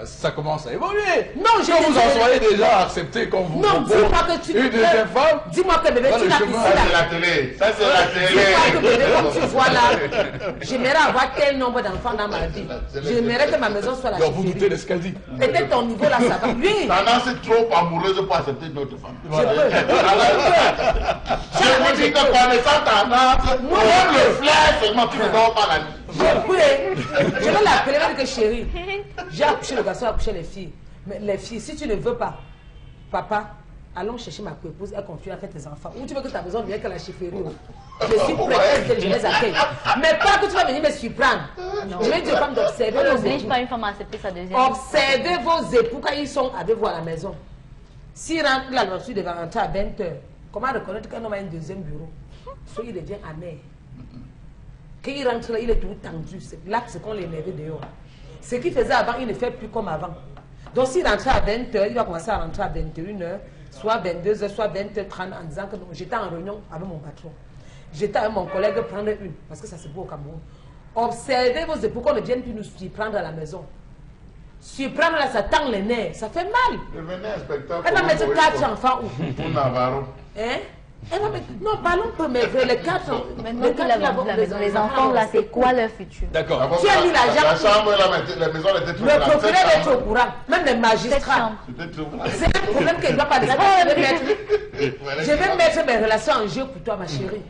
ça commence à évoluer. Non, je Quand te vous en dis- soyez déjà accepté qu'on vous non, propose dis-moi que tu une deuxième femme, dis-moi que bébé, Dans tu le l'as chemin. ici Ça, c'est là. la télé. Ça, c'est la Dis-moi que bébé, télé. comme tu vois là, j'aimerais avoir tel nombre d'enfants dans ma vie. J'aimerais que ma maison soit la alors vous doutez chefferie. de ce qu'elle dit. Peut-être ton niveau là, ça va. Oui, Tendance est trop amoureuse pour accepter notre femme. je peux. Je vous dis que connaissant Tendance, Moi, même le flair seulement, tu ne dors pas la nuit. Je peux. Je vais l'appeler, elle va dire que chérie, j'ai accouché le garçon, accouché les filles. Mais les filles, si tu ne veux pas, papa, allons chercher ma co-épouse, elle confie à faire tes enfants. Ou tu veux que ta maison vienne que la chefferie. Je suis prête, je les accueille. Mais pas que tu vas venir me surprendre. Je vais dire aux femmes d'observer On vos n'oblige époux. pas une femme à accepter sa deuxième. Observez vos époux quand ils sont avec vous à la maison. S'ils rentrent la voiture devant rentrer à 20h, comment reconnaître qu'un homme a un deuxième bureau? Soit il devient amer. Quand il rentre là, il est tout tendu. C'est là que c'est qu'on l'énerve dehors. Ce qu'il faisait avant, il ne fait plus comme avant. Donc s'il rentrait à 20h, il va commencer à rentrer à 21h, soit 22h, soit 20h30 en disant que non, j'étais en réunion avec mon patron. J'étais avec mon collègue prendre une, parce que ça c'est beau au Cameroun. Observez vos époux qu'on ne vienne plus nous surprendre à la maison. Surprendre là, ça tend les nerfs, ça fait mal. Devenez inspecteur. Elle va mettre 4 enfants où? Pour Navarro. Hein? Elle va mettre... Non, parlons peu, mais les 4 enfants. Maintenant qu'il a vendu la maison, les enfants là, c'est quoi leur futur? D'accord. Tu as mis l'argent. La chambre, la maison, elle était trop Le grande. procureur Cette est au chambre, courant, même les Cette magistrats. chambre. c'était trop grande. C'est un problème qu'il ne doit pas dire. Je vais mettre mes relations en jeu pour toi, ma chérie.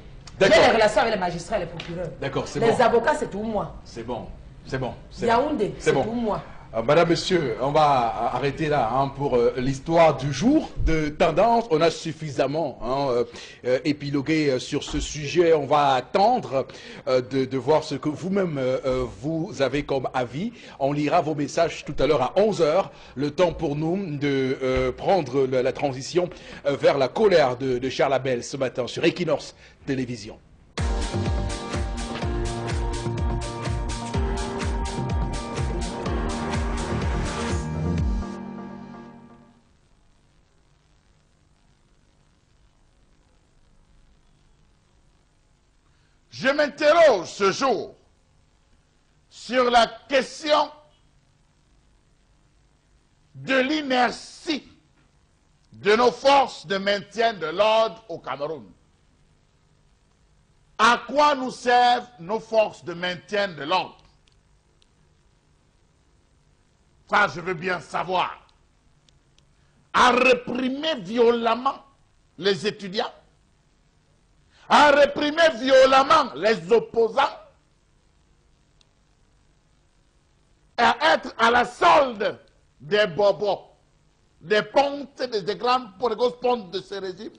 J'ai D'accord. les relations avec les magistrats et les procureurs. D'accord, c'est Les bon. avocats, c'est tout moi. C'est bon. C'est bon. c'est Yaoundé, C'est c'est bon. tout moi. Madame, Monsieur, on va arrêter là pour l'histoire du jour de Tendance. On a suffisamment épilogué sur ce sujet. On va attendre de voir ce que vous-même vous avez comme avis. On lira vos messages tout à l'heure à 11h. Le temps pour nous de prendre la transition vers la colère de Charles Abel ce matin sur Equinox Télévision. Je m'interroge ce jour sur la question de l'inertie de nos forces de maintien de l'ordre au Cameroun. À quoi nous servent nos forces de maintien de l'ordre? Ça, je veux bien savoir. À réprimer violemment les étudiants, à réprimer violemment les opposants, à être à la solde des bobos, des pontes, des grandes grosses pontes de ce régime,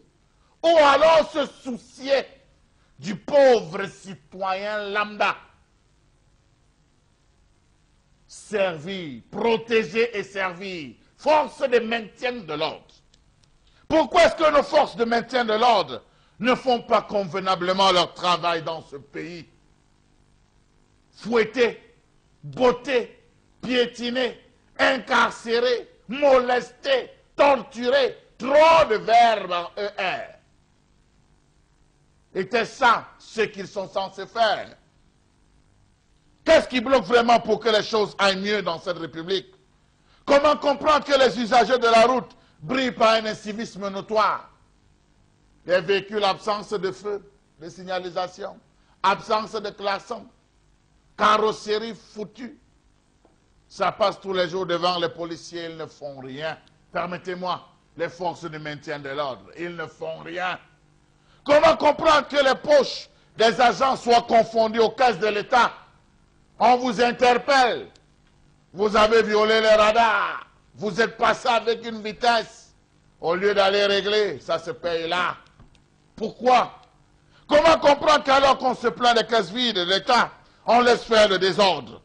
ou alors se soucier du pauvre citoyen lambda. Servir, protéger et servir, force de maintien de l'ordre. Pourquoi est-ce que nos forces de maintien de l'ordre ne font pas convenablement leur travail dans ce pays? Fouettés, bottés, piétinés, incarcérés, molestés, torturé, trop de verbes en ER. Était ça ce qu'ils sont censés faire? Qu'est-ce qui bloque vraiment pour que les choses aillent mieux dans cette République? Comment comprendre que les usagers de la route brillent par un incivisme notoire? Les véhicules, absence de feu, de signalisation, absence de klaxon, carrosserie foutue. Ça passe tous les jours devant les policiers, ils ne font rien. Permettez-moi, les forces de maintien de l'ordre, ils ne font rien. Comment comprendre que les poches des agents soient confondues aux caisses de l'État? On vous interpelle, vous avez violé les radars, vous êtes passé avec une vitesse. Au lieu d'aller régler, ça se paye là. Pourquoi? Comment comprendre qu'alors qu'on se plaint des caisses vides de l'État, on laisse faire le désordre?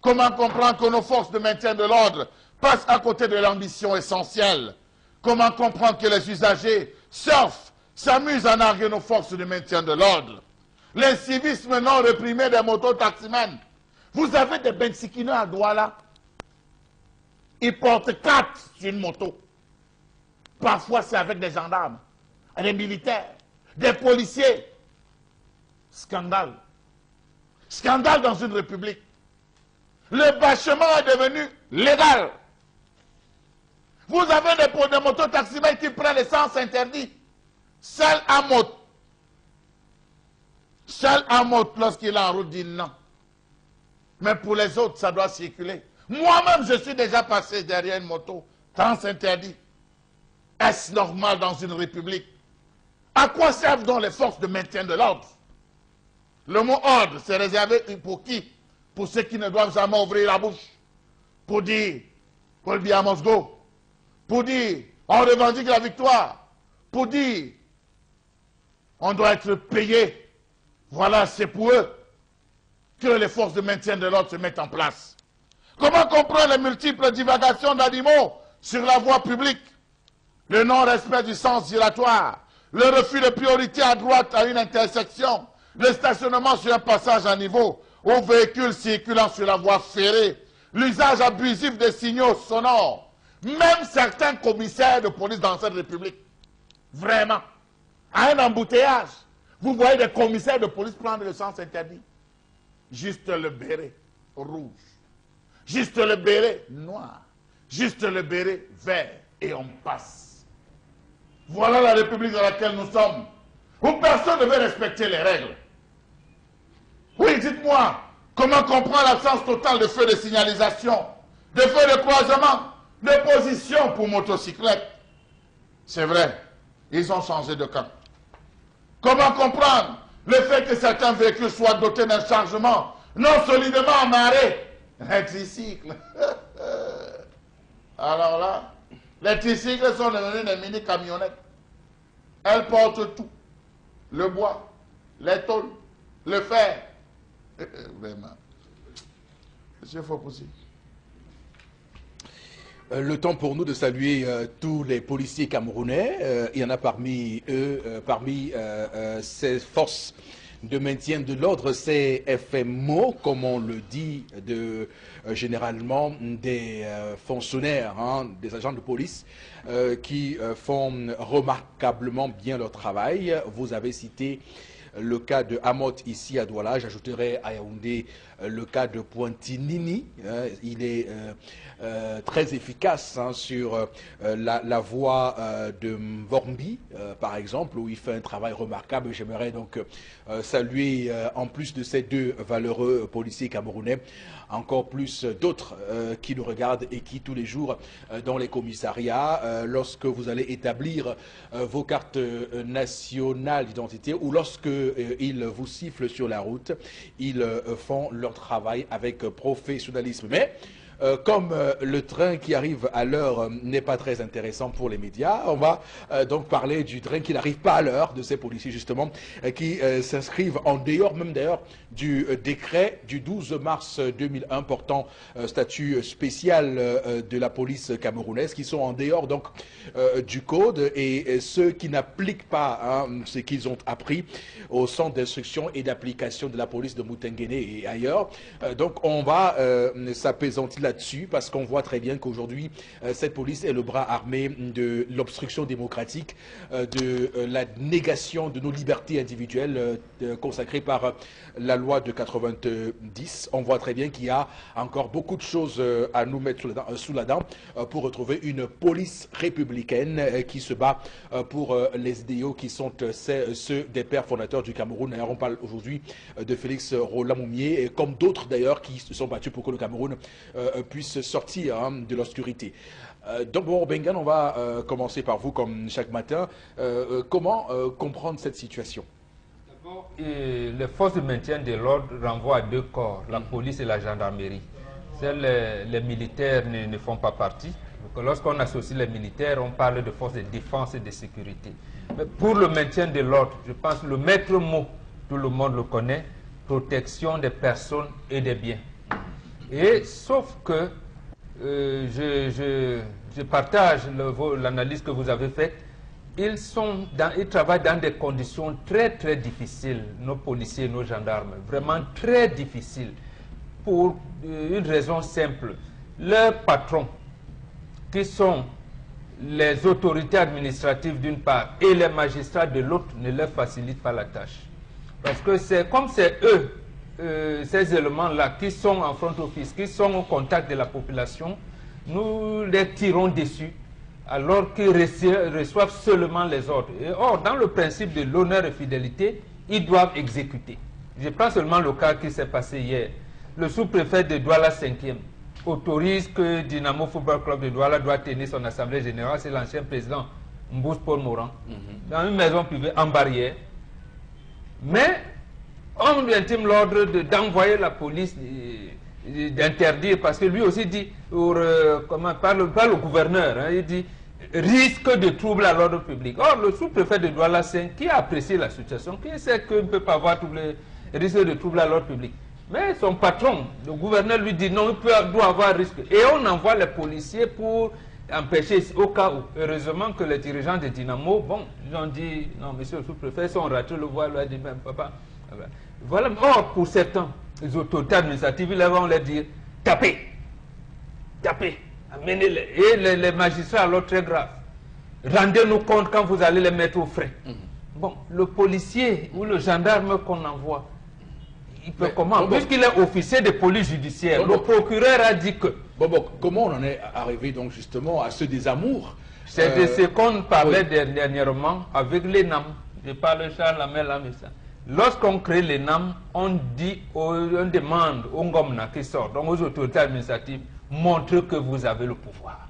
Comment comprendre que nos forces de maintien de l'ordre passent à côté de l'ambition essentielle? Comment comprendre que les usagers surfent, s'amusent à narguer nos forces de maintien de l'ordre? L'incivisme non réprimé des motos-taximens. Vous avez des bensikineux à Douala. Ils portent 4 sur une moto. Parfois, c'est avec des gendarmes, des militaires, des policiers. Scandale. Scandale dans une république. Le bâchement est devenu légal. Vous avez des motos-taximens qui prennent l'essence interdite. Seul Amot, lorsqu'il est en route, dit non. Mais pour les autres, ça doit circuler. Moi-même, je suis déjà passé derrière une moto. Sens interdit. Est-ce normal dans une république? À quoi servent donc les forces de maintien de l'ordre? Le mot ordre, c'est réservé pour qui? Pour ceux qui ne doivent jamais ouvrir la bouche. Pour dire, Paul Biya must go. Pour dire, on revendique la victoire. Pour dire, on doit être payé. Voilà, c'est pour eux que les forces de maintien de l'ordre se mettent en place. Comment comprendre les multiples divagations d'animaux sur la voie publique? Le non-respect du sens giratoire, le refus de priorité à droite à une intersection, le stationnement sur un passage à niveau, aux véhicules circulant sur la voie ferrée, l'usage abusif des signaux sonores, même certains commissaires de police dans cette République. Vraiment. À un embouteillage, vous voyez des commissaires de police prendre le sens interdit. Juste le béret rouge. Juste le béret noir. Juste le béret vert. Et on passe. Voilà la République dans laquelle nous sommes. Où personne ne veut respecter les règles. Oui, dites-moi, comment comprendre l'absence totale de feux de signalisation, de feux de croisement, de position pour motocyclettes? C'est vrai, ils ont changé de camp. Comment comprendre le fait que certains véhicules soient dotés d'un chargement non solidement amarré? Les tricycles. Alors là, les tricycles sont devenus des mini-camionnettes. Elles portent tout. Le bois, les tôles, le fer. Vraiment. Monsieur Fopoussi. Le temps pour nous de saluer tous les policiers camerounais. Il y en a parmi eux, ces forces de maintien de l'ordre, ces FMO, comme on le dit généralement, des fonctionnaires, des agents de police qui font remarquablement bien leur travail. Vous avez cité le cas de Amot ici à Douala, j'ajouterai à Yaoundé le cas de Pointinini. Il est très efficace sur la voie de Mvormbi, par exemple, où il fait un travail remarquable. J'aimerais donc saluer, en plus de ces deux valeureux policiers camerounais, encore plus d'autres qui nous regardent et qui tous les jours dans les commissariats, lorsque vous allez établir vos cartes nationales d'identité ou lorsque ils vous sifflent sur la route, ils font leur travail avec professionnalisme. Mais comme le train qui arrive à l'heure n'est pas très intéressant pour les médias, on va donc parler du train qui n'arrive pas à l'heure, de ces policiers justement, qui s'inscrivent en dehors même d'ailleurs du décret du 12 mars 2001 portant statut spécial de la police camerounaise, qui sont en dehors donc du code, et ceux qui n'appliquent pas ce qu'ils ont appris au centre d'instruction et d'application de la police de Moutenguene et ailleurs. Donc on va s'apaisantir là-dessus parce qu'on voit très bien qu'aujourd'hui, cette police est le bras armé de l'obstruction démocratique, de la négation de nos libertés individuelles consacrées par la loi de 90. On voit très bien qu'il y a encore beaucoup de choses à nous mettre sous la dent pour retrouver une police républicaine qui se bat pour les idéaux qui sont ceux des pères fondateurs du Cameroun. D'ailleurs, on parle aujourd'hui de Félix Rolamoumier, comme d'autres d'ailleurs qui se sont battus pour que le Cameroun puisse sortir de l'obscurité. Donc, bon, Bengan, on va commencer par vous comme chaque matin. Comment comprendre cette situation? D'abord, les forces de maintien de l'ordre renvoient à deux corps, la police et la gendarmerie. Les militaires ne font pas partie. Lorsqu'on associe les militaires, on parle de forces de défense et de sécurité. Mais pour le maintien de l'ordre, je pense que le maître mot, tout le monde le connaît, protection des personnes et des biens. Et sauf que je partage l'analyse que vous avez faite. Ils travaillent dans des conditions très très difficiles, nos policiers, nos gendarmes, vraiment très difficiles, pour une raison simple. Leurs patrons, qui sont les autorités administratives d'une part et les magistrats de l'autre, ne leur facilitent pas la tâche. Parce que c'est comme c'est eux, ces éléments-là, qui sont en front office, qui sont au contact de la population, nous les tirons dessus, alors qu'ils reçoivent seulement les ordres. Et or, dans le principe de l'honneur et fidélité, ils doivent exécuter. Je prends seulement le cas qui s'est passé hier. Le sous-préfet de Douala 5e autorise que Dynamo Football Club de Douala doit tenir son assemblée générale, c'est l'ancien président Mbous Paul Moran, dans une maison privée en barrière. Mais on lui intime l'ordre d'envoyer la police, d'interdire, parce que lui aussi dit, par le gouverneur, il dit risque de trouble à l'ordre public. Or, le sous-préfet de Douala 5, qui a apprécié la situation, qui sait qu'on ne peut pas avoir risque de trouble à l'ordre public. Mais son patron, le gouverneur, lui dit non, il doit avoir risque. Et on envoie les policiers pour empêcher au cas où. Heureusement que les dirigeants de Dynamo, bon, ils ont dit, non, monsieur le sous-préfet, si on rate le voile, il a dit, même papa. Voilà. Or, pour certains, les autorités administratives, ils vont leur dire, tapez, amenez-les. Et les magistrats, alors très grave, rendez-nous compte quand vous allez les mettre au frais. Bon, le policier ou le gendarme qu'on envoie, il peut comment? Puisqu'il est officier de police judiciaire, le procureur a dit que... Comment on en est arrivé donc justement à ce désamour? C'est de ce qu'on parlait dernièrement avec l'ENAM. Je parle de Charles Lamel Lamessa. Lorsqu'on crée l'ENAM, on demande aux Ngomna qui sortent, donc aux autorités administratives, montrez que vous avez le pouvoir.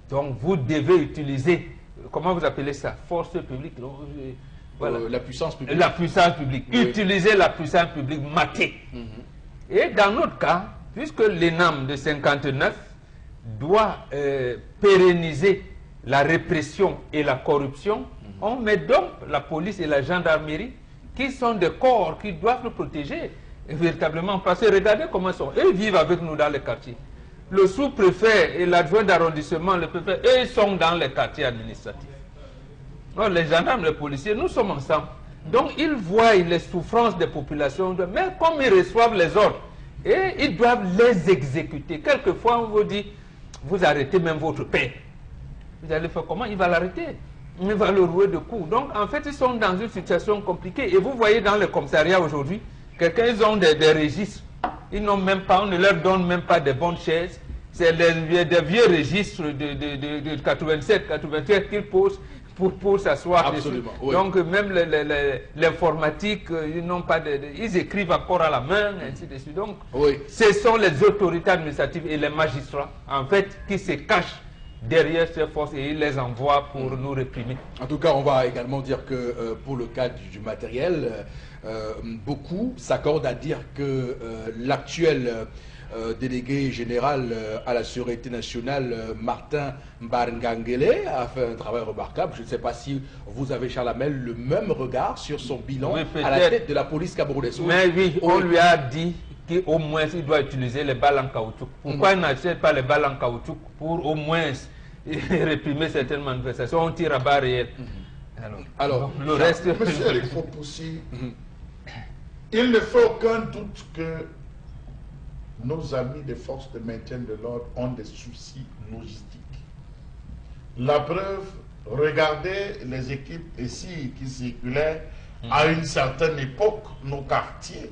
Donc vous devez utiliser, comment vous appelez ça? Force publique. Voilà. La puissance publique. La puissance publique. Oui. Utiliser la puissance publique matée. Et dans notre cas, puisque l'ENAM de 59 doit pérenniser la répression et la corruption, on met donc la police et la gendarmerie, qui sont des corps qui doivent le protéger véritablement. Parce que regardez comment ils sont. Eux vivent avec nous dans les quartiers. Le sous-préfet et l'adjoint d'arrondissement, le préfet, eux sont dans les quartiers administratifs. Non, les gendarmes, les policiers, nous sommes ensemble. Donc, ils voient les souffrances des populations, mais comme ils reçoivent les ordres, et ils doivent les exécuter. Quelquefois, on vous dit, vous arrêtez même votre père. Vous allez faire comment? Il va l'arrêter. Il va le rouer de coups. Donc, en fait, ils sont dans une situation compliquée. Et vous voyez dans les commissariats aujourd'hui, ils ont des registres. Ils n'ont même pas, on ne leur donne même pas de bonnes chaises. C'est des vieux registres de 87, 88 qu'ils posent pour s'asseoir. Absolument. Oui. Donc même l'informatique, ils n'ont pas ils écrivent encore à la main, ainsi de suite. Donc ce sont les autorités administratives et les magistrats, en fait, qui se cachent derrière ces forces et ils les envoient pour nous réprimer. En tout cas, on va également dire que pour le cas du matériel, beaucoup s'accordent à dire que l'actuel délégué général à la Sûreté nationale, Martin Mbarngangele, a fait un travail remarquable. Je ne sais pas si vous avez, Charles Lamel, le même regard sur son bilan à la tête de la police camerounaise. Mais oui, on lui a dit qu'au moins il doit utiliser les balles en caoutchouc. Pourquoi il n'achète pas les balles en caoutchouc pour au moins réprimer certaines manifestations? On tire à barre réelle. Alors, le reste... Monsieur Eric-Faux-Poussi, il ne fait aucun doute que nos amis des forces de maintien de l'ordre ont des soucis logistiques. La preuve, regardez les équipes ici qui circulaient à une certaine époque, nos quartiers.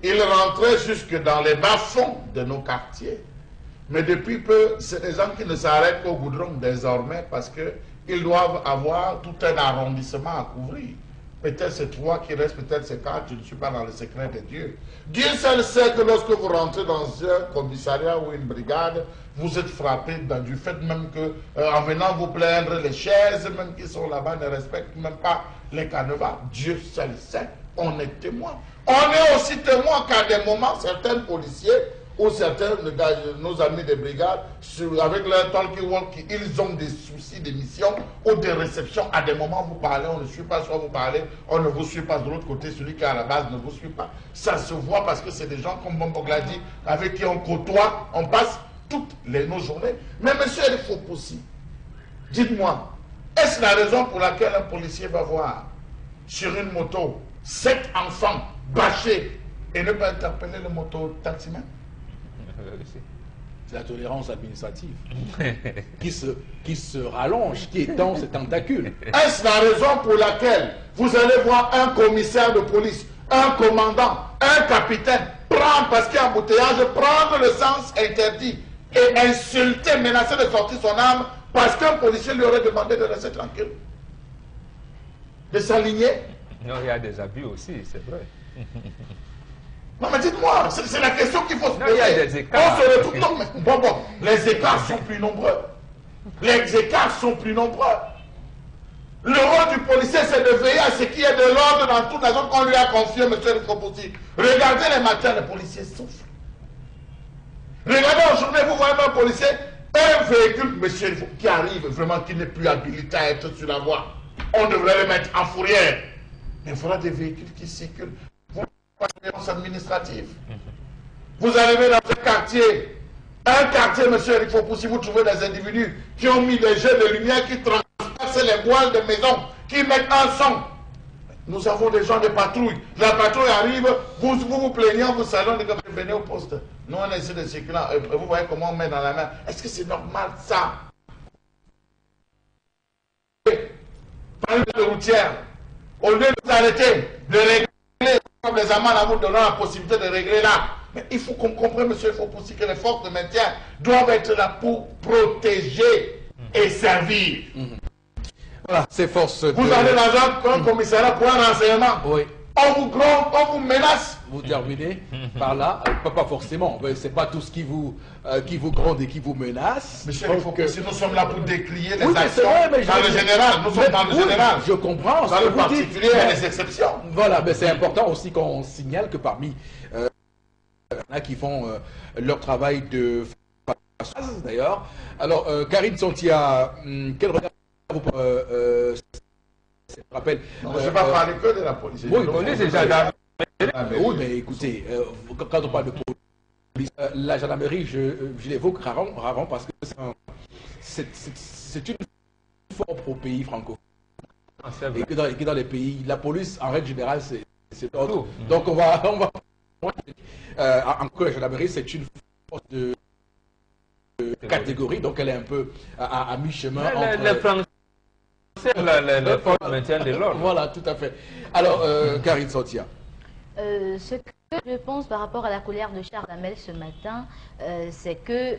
Ils rentraient jusque dans les bas-fonds de nos quartiers. Mais depuis peu, c'est des gens qui ne s'arrêtent qu'au goudron désormais parce qu'ils doivent avoir tout un arrondissement à couvrir. Peut-être c'est 3 qui restent, peut-être c'est 4, je ne suis pas dans le secret de Dieu. Dieu seul sait que lorsque vous rentrez dans un commissariat ou une brigade, vous êtes frappé du fait même que, en venant vous plaindre, les chaises même qui sont là-bas ne respectent même pas les canevas. Dieu seul sait, on est témoin. On est aussi témoin qu'à des moments, certains policiers ou certains de nos amis des brigades, avec leur talkie-walkie, ils ont des soucis de mission ou de réception. À des moments, vous parlez, on ne suit pas, soit vous parlez, on ne vous suit pas de l'autre côté, celui qui est à la base ne vous suit pas. Ça se voit parce que c'est des gens comme Bombog l'a dit, avec qui on côtoie, on passe toutes nos journées. Mais monsieur El Fopoussi, dites-moi, est-ce la raison pour laquelle un policier va voir sur une moto 7 enfants bâchés et ne pas interpeller le moto-taximan? C'est la tolérance administrative qui se rallonge, qui étend ses tentacules. Est-ce la raison pour laquelle vous allez voir un commissaire de police, un commandant, un capitaine prendre, parce qu'il y a embouteillage, prendre le sens interdit et insulter, menacer de sortir son arme parce qu'un policier lui aurait demandé de rester tranquille, de s'aligner? Non, il y a des abus aussi, c'est vrai. Non, mais dites-moi, c'est la question qu'il faut se poser. Non, il y a des écarts. On se retrouve, non, mais bon, les écarts sont plus nombreux. Les écarts sont plus nombreux. Le rôle du policier, c'est de veiller à ce qu'il y ait de l'ordre dans toute la zone qu'on lui a confiée, M. El Fopoussi. Regardez les matins, les policiers souffrent. Regardez aujourd'hui, vous voyez un policier, un véhicule, monsieur, qui arrive vraiment, qui n'est plus habilité à être sur la voie. On devrait le mettre en fourrière. Mais il faudra des véhicules qui circulent. Administrative. Vous arrivez dans un quartier, monsieur El Fopoussi, vous trouvez des individus qui ont mis des jeux de lumière qui transpercent les voiles de maison, qui mettent un son. Nous avons des gens de patrouille. La patrouille arrive, vous plaignez, vous salonnez, venez au poste. Nous, on essaie de circuler. Vous voyez comment on met dans la main. Est-ce que c'est normal ça? Parlez de routière. Au lieu de vous arrêter, de régler les amendes, à vous donnant la possibilité de régler là. Mais il faut qu'on comprenne, monsieur El Fopoussi, que les forces de maintien doivent être là pour protéger et servir. Voilà, ces forces. Vous allez dans un commissariat pour un renseignement. Oui. On vous gronde, on vous menace. Vous terminez par là, pas forcément. C'est pas tout ce qui vous gronde et qui vous menace. Monsieur El Fopoussi, nous sommes là pour décrier les Oui, actions mais dans le général. Nous sommes dans le général. Je comprends. Dans le particulier, il y a des exceptions. Voilà, mais c'est important aussi qu'on signale que parmi il y en a qui font leur travail de d'ailleurs. Alors, Karine Santia, quel regard vous rappelle? Je ne vais pas parler que de la police. Oui, police et gendarmerie. Oui, mais écoutez, quand on parle de police, la gendarmerie, je l'évoque rarement parce que c'est une forme au pays francophone. Et que dans les pays, la police, en règle générale, c'est autre. Donc on va encore la gendarmerie, c'est une force de catégorie, donc elle est un peu à mi-chemin entre... Les Français, les forces de maintien de l'ordre. Voilà, tout à fait. Alors, Karine Santia. Ce que je pense par rapport à la colère de Charles Hamel ce matin, c'est que,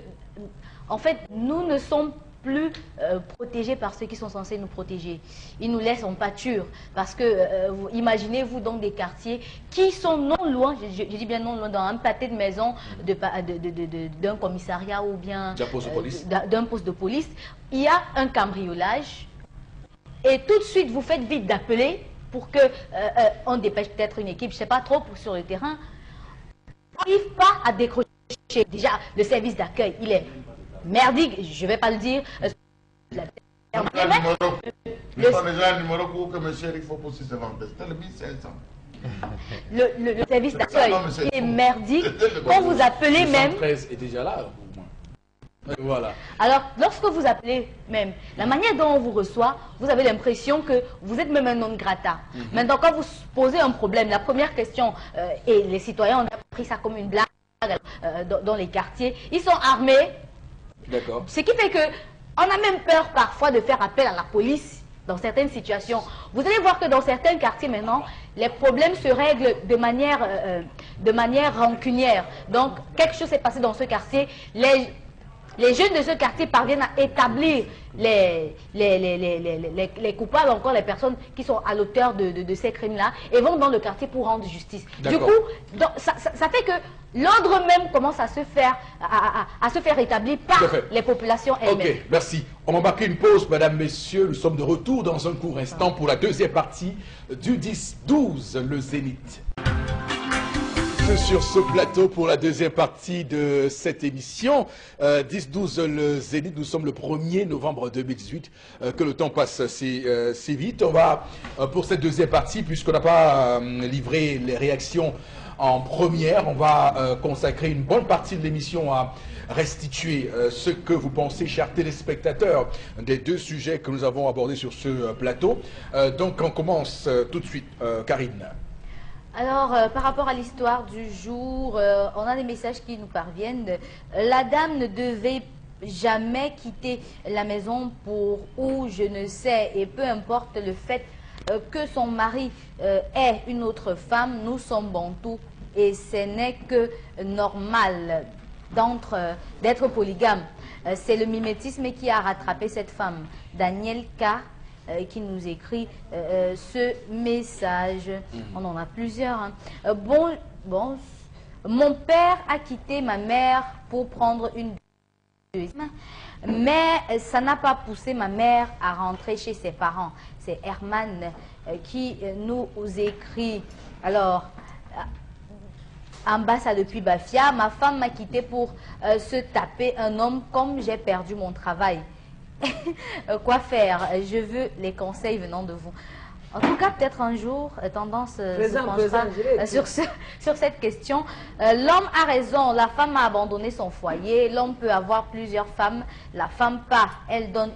en fait, nous ne sommes plus protégés par ceux qui sont censés nous protéger. Ils nous laissent en pâture. Parce que, imaginez-vous dans des quartiers qui sont non loin, je dis bien non loin, dans un pâté de maison d'un commissariat ou bien d'un poste de police, il y a un cambriolage. Et tout de suite, vous faites vite d'appeler pour qu'on dépêche peut-être une équipe, je ne sais pas trop, sur le terrain. On n'arrive pas à décrocher. Déjà, le service d'accueil, il est merdique, je ne vais pas le dire. Nous avons déjà un numéro pour que M. Eric Fopoussi se vende. C'était le 1500. Le service d'accueil, il est merdique. Quand vous appelez même... 113 est déjà là. Voilà. Alors, lorsque vous appelez même, la manière dont on vous reçoit, vous avez l'impression que vous êtes même un non grata. Maintenant, quand vous posez un problème, la première question, et les citoyens ont pris ça comme une blague, dans les quartiers. Ils sont armés. D'accord. Ce qui fait que on a même peur parfois de faire appel à la police dans certaines situations. Vous allez voir que dans certains quartiers maintenant, les problèmes se règlent de manière rancunière. Donc, quelque chose s'est passé dans ce quartier. Les jeunes de ce quartier parviennent à établir les coupables, encore les personnes qui sont à l'auteur de ces crimes-là, et vont dans le quartier pour rendre justice. Du coup, ça fait que l'ordre même commence à se faire, établir par les populations elles-mêmes. Ok, merci. On va marquer une pause, mesdames, messieurs. Nous sommes de retour dans un court instant pour la deuxième partie du 10-12, le Zénith. Sur ce plateau pour la deuxième partie de cette émission 10-12 le Zénith. Nous sommes le 1er novembre 2018, que le temps passe si vite. On va pour cette deuxième partie, puisqu'on n'a pas livré les réactions en première, on va consacrer une bonne partie de l'émission à restituer ce que vous pensez, chers téléspectateurs, des deux sujets que nous avons abordés sur ce plateau. Donc on commence tout de suite. Karine. Alors, par rapport à l'histoire du jour, on a des messages qui nous parviennent. La dame ne devait jamais quitter la maison pour ou je ne sais, et peu importe le fait que son mari ait une autre femme, nous sommes bantous et ce n'est que normal d'être polygame. C'est le mimétisme qui a rattrapé cette femme. Daniel K. Qui nous écrit ce message. On en a plusieurs. Hein. Mon père a quitté ma mère pour prendre une deuxième, mais ça n'a pas poussé ma mère à rentrer chez ses parents. C'est Herman qui nous écrit. Alors, en bas, ça depuis Bafia, ma femme m'a quitté pour se taper un homme comme j'ai perdu mon travail. Quoi faire? Je veux les conseils venant de vous. En tout cas, peut-être un jour, tendance se penchera sur cette question. L'homme a raison, la femme a abandonné son foyer. L'homme peut avoir plusieurs femmes, la femme pas. Elle donne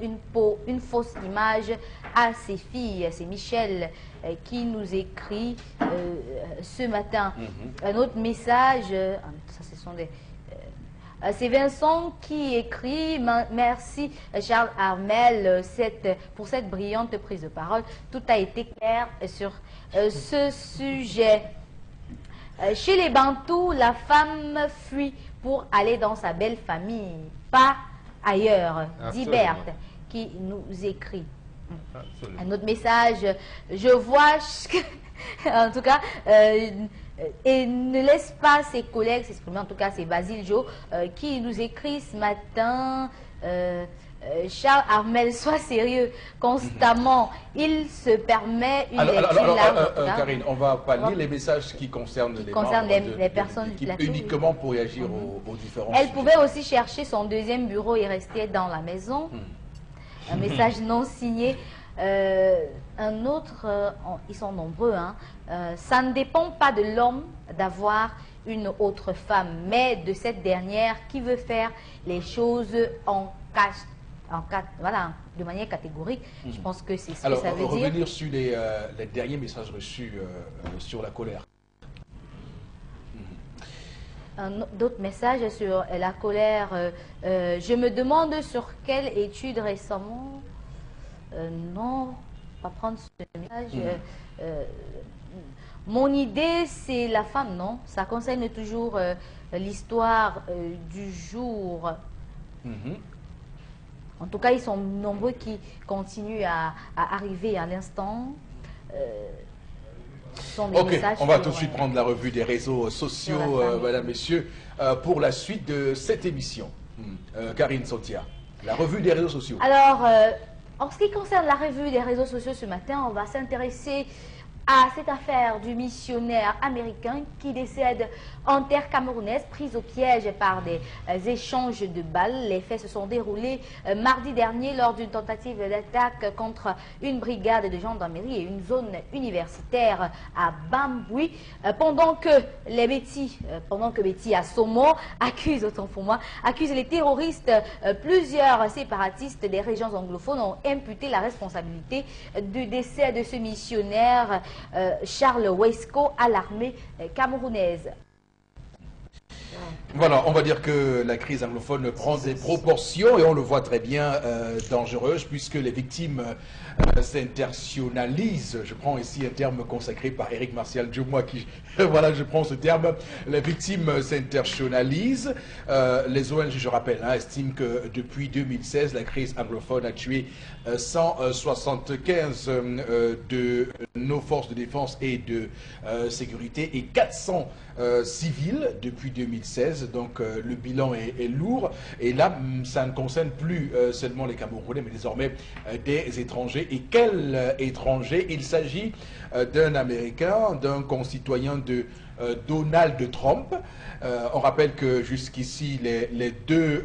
une fausse image à ses filles. C'est Michel qui nous écrit ce matin. Un autre message, ça ce sont des... c'est Vincent qui écrit « Merci Charles Armel pour cette brillante prise de parole. Tout a été clair sur ce sujet. Chez les Bantous, la femme fuit pour aller dans sa belle famille, pas ailleurs. » Dit Berthe qui nous écrit. Absolument. Un autre message, je vois, en tout cas... et ne laisse pas ses collègues s'exprimer, en tout cas c'est Basile Jo qui nous écrit ce matin. Charles Armel, sois sérieux constamment, il se permet une lecture large. Karine, on va pas lire les messages qui concernent les personnes du plateau, uniquement pour réagir aux différents Elle sujets. pouvait aussi chercher son deuxième bureau et rester dans la maison. Un message non signé. Un autre, ils sont nombreux, hein. Ça ne dépend pas de l'homme d'avoir une autre femme, mais de cette dernière qui veut faire les choses voilà, de manière catégorique. Je pense que c'est ce que ça veut dire. Revenir sur les derniers messages reçus sur la colère. D'autres messages sur la colère. Je me demande sur quelle étude récemment... non, pas prendre ce message. Mon idée, c'est la femme, non? Ça concerne toujours l'histoire du jour. En tout cas, ils sont nombreux qui continuent à arriver à l'instant. Ok, on va tout de suite prendre la revue des réseaux sociaux, mesdames, messieurs, pour la suite de cette émission. Karine Sotia, la revue des réseaux sociaux. Alors... en ce qui concerne la revue des réseaux sociaux ce matin, on va s'intéresser à cette affaire du missionnaire américain qui décède en terre camerounaise, prise au piège par des échanges de balles. Les faits se sont déroulés mardi dernier lors d'une tentative d'attaque contre une brigade de gendarmerie et une zone universitaire à Bamboui. Pendant que Betty Assomo accuse, autant pour moi, accuse les terroristes, plusieurs séparatistes des régions anglophones ont imputé la responsabilité du décès de ce missionnaire Charles Wesco à l'armée camerounaise. Voilà, on va dire que la crise anglophone prend des proportions et on le voit très bien dangereuse puisque les victimes s'internationalisent. Je prends ici un terme consacré par Éric Martial Djouma qui, voilà, je prends ce terme. Les victimes s'internationalisent. Les ONG, je rappelle, estiment que depuis 2016, la crise anglophone a tué 175 de nos forces de défense et de sécurité et 400 civils depuis 2016. Donc le bilan est lourd. Et là, ça ne concerne plus seulement les Camerounais, mais désormais des étrangers. Et quel étranger? Il s'agit d'un Américain, d'un concitoyen de Donald Trump. On rappelle que jusqu'ici, les deux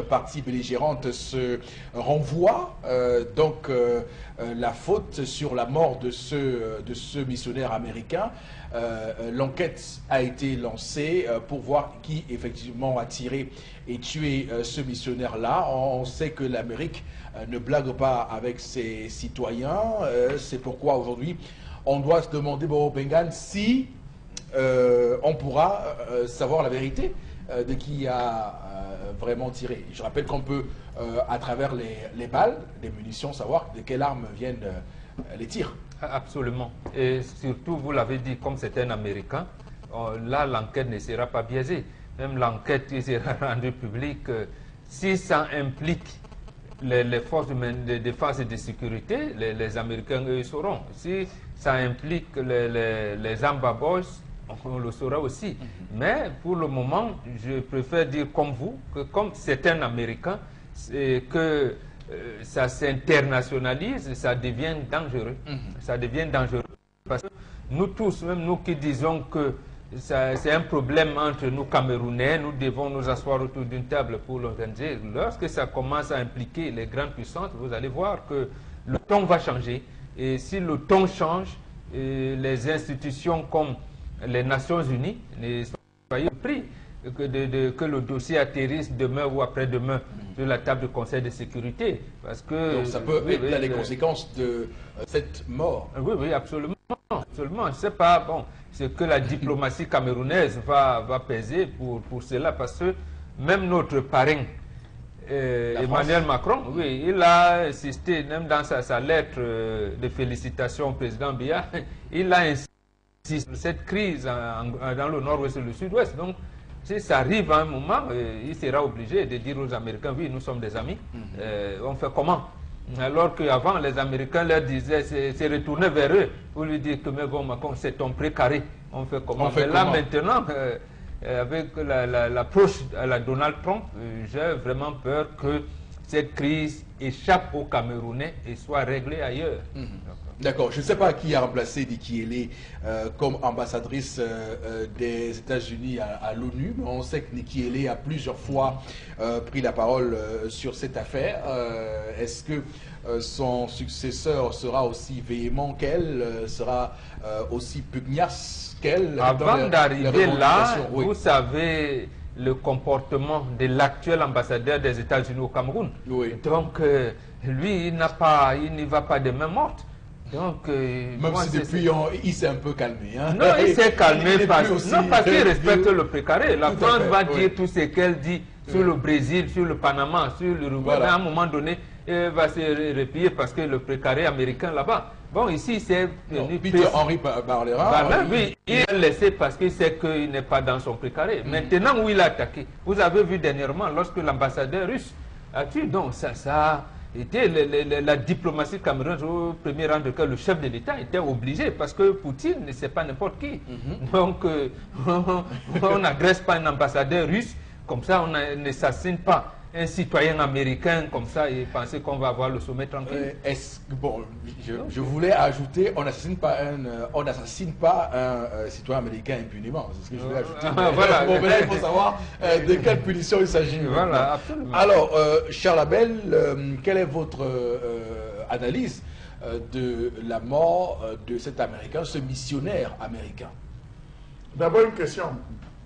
parties belligérantes se renvoient. Donc, la faute sur la mort de ce missionnaire américain. L'enquête a été lancée pour voir qui effectivement a tiré et tué ce missionnaire-là. On sait que l'Amérique ne blague pas avec ses citoyens. C'est pourquoi aujourd'hui, on doit se demander, bon, Bengan, si on pourra savoir la vérité de qui a vraiment tiré. Je rappelle qu'on peut, à travers les balles, les munitions, savoir de quelle arme viennent les tirs. Absolument. Et surtout, vous l'avez dit, comme c'est un Américain, là, l'enquête ne sera pas biaisée. Même l'enquête qui sera rendue publique, si ça implique les forces de défense et de sécurité, les Américains, eux, sauront. Si ça implique les Amba Boys, on le saura aussi. Mais pour le moment, je préfère dire comme vous, que comme c'est un Américain, c'est que ça s'internationalise, ça devient dangereux. Ça devient dangereux. Parce que nous tous, même nous qui disons que c'est un problème entre nous Camerounais, nous devons nous asseoir autour d'une table pour l'organiser. Lorsque ça commence à impliquer les grandes puissances, vous allez voir que le ton va changer. Et si le ton change, les institutions comme les Nations Unies, ne soyez pris que le dossier atterrisse demain ou après-demain sur la table du Conseil de sécurité. Parce que, donc ça peut être là les conséquences de cette mort. Oui, oui, absolument. Absolument. C'est pas bon. C'est que la diplomatie camerounaise va peser pour cela. Parce que même notre parrain, Emmanuel Macron, oui, il a insisté, même dans sa lettre de félicitations au président Biya, il a insisté sur cette crise dans le nord-ouest et le sud-ouest. Donc, si ça arrive à un moment, il sera obligé de dire aux Américains, oui, nous sommes des amis, on fait comment? Alors qu'avant, les Américains leur disaient, c'est retourner vers eux pour lui dire que, mais bon, Macron, c'est ton précaré, on fait comment? Mais là, maintenant, avec l'approche à la Donald Trump, j'ai vraiment peur que cette crise échappe aux Camerounais et soit réglée ailleurs. D'accord. Je ne sais pas qui a remplacé Nikki Haley comme ambassadrice des États-Unis à l'ONU, mais on sait que Nikki Haley a plusieurs fois pris la parole sur cette affaire. Est-ce que son successeur sera aussi véhément qu'elle, sera aussi pugnace qu'elle? Avant d'arriver là, oui. Vous savez le comportement de l'actuel ambassadeur des États-Unis au Cameroun. Oui. Donc, lui, il n'y va pas de main morte. Donc, même si depuis, il s'est un peu calmé. Hein? Non, il s'est calmé parce qu'il respecte le précaré. La France va dire tout ce qu'elle dit sur le Brésil, sur le Panama, sur l'Uruguay. Voilà. À un moment donné, elle va se replier parce que le précaré américain là-bas. Bon, ici, c'est Peter-Henri Barlera. Oui, il a laissé parce qu'il sait qu'il n'est pas dans son précaré. Maintenant où il a attaqué, vous avez vu dernièrement, lorsque l'ambassadeur russe a tué, donc ça était la diplomatie camerounaise au premier rang de cas, le chef de l'État était obligé parce que Poutine ne sait pas n'importe qui. Donc, on n'agresse pas un ambassadeur russe, comme ça on n'assassine pas un citoyen américain comme ça et penser qu'on va avoir le sommet tranquille. Bon, je voulais ajouter, on n'assassine pas un citoyen américain impunément. C'est ce que je voulais ajouter. Voilà. Bon, mais là, il faut savoir de quelle punition il s'agit. Voilà, absolument. Alors, Charles Abel, quelle est votre analyse de la mort de cet Américain, ce missionnaire américain? D'abord une question.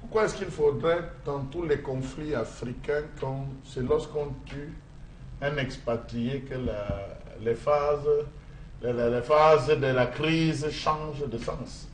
Pourquoi est-ce qu'il faudrait, dans tous les conflits africains, c'est lorsqu'on tue un expatrié que les phases de la crise changent de sens?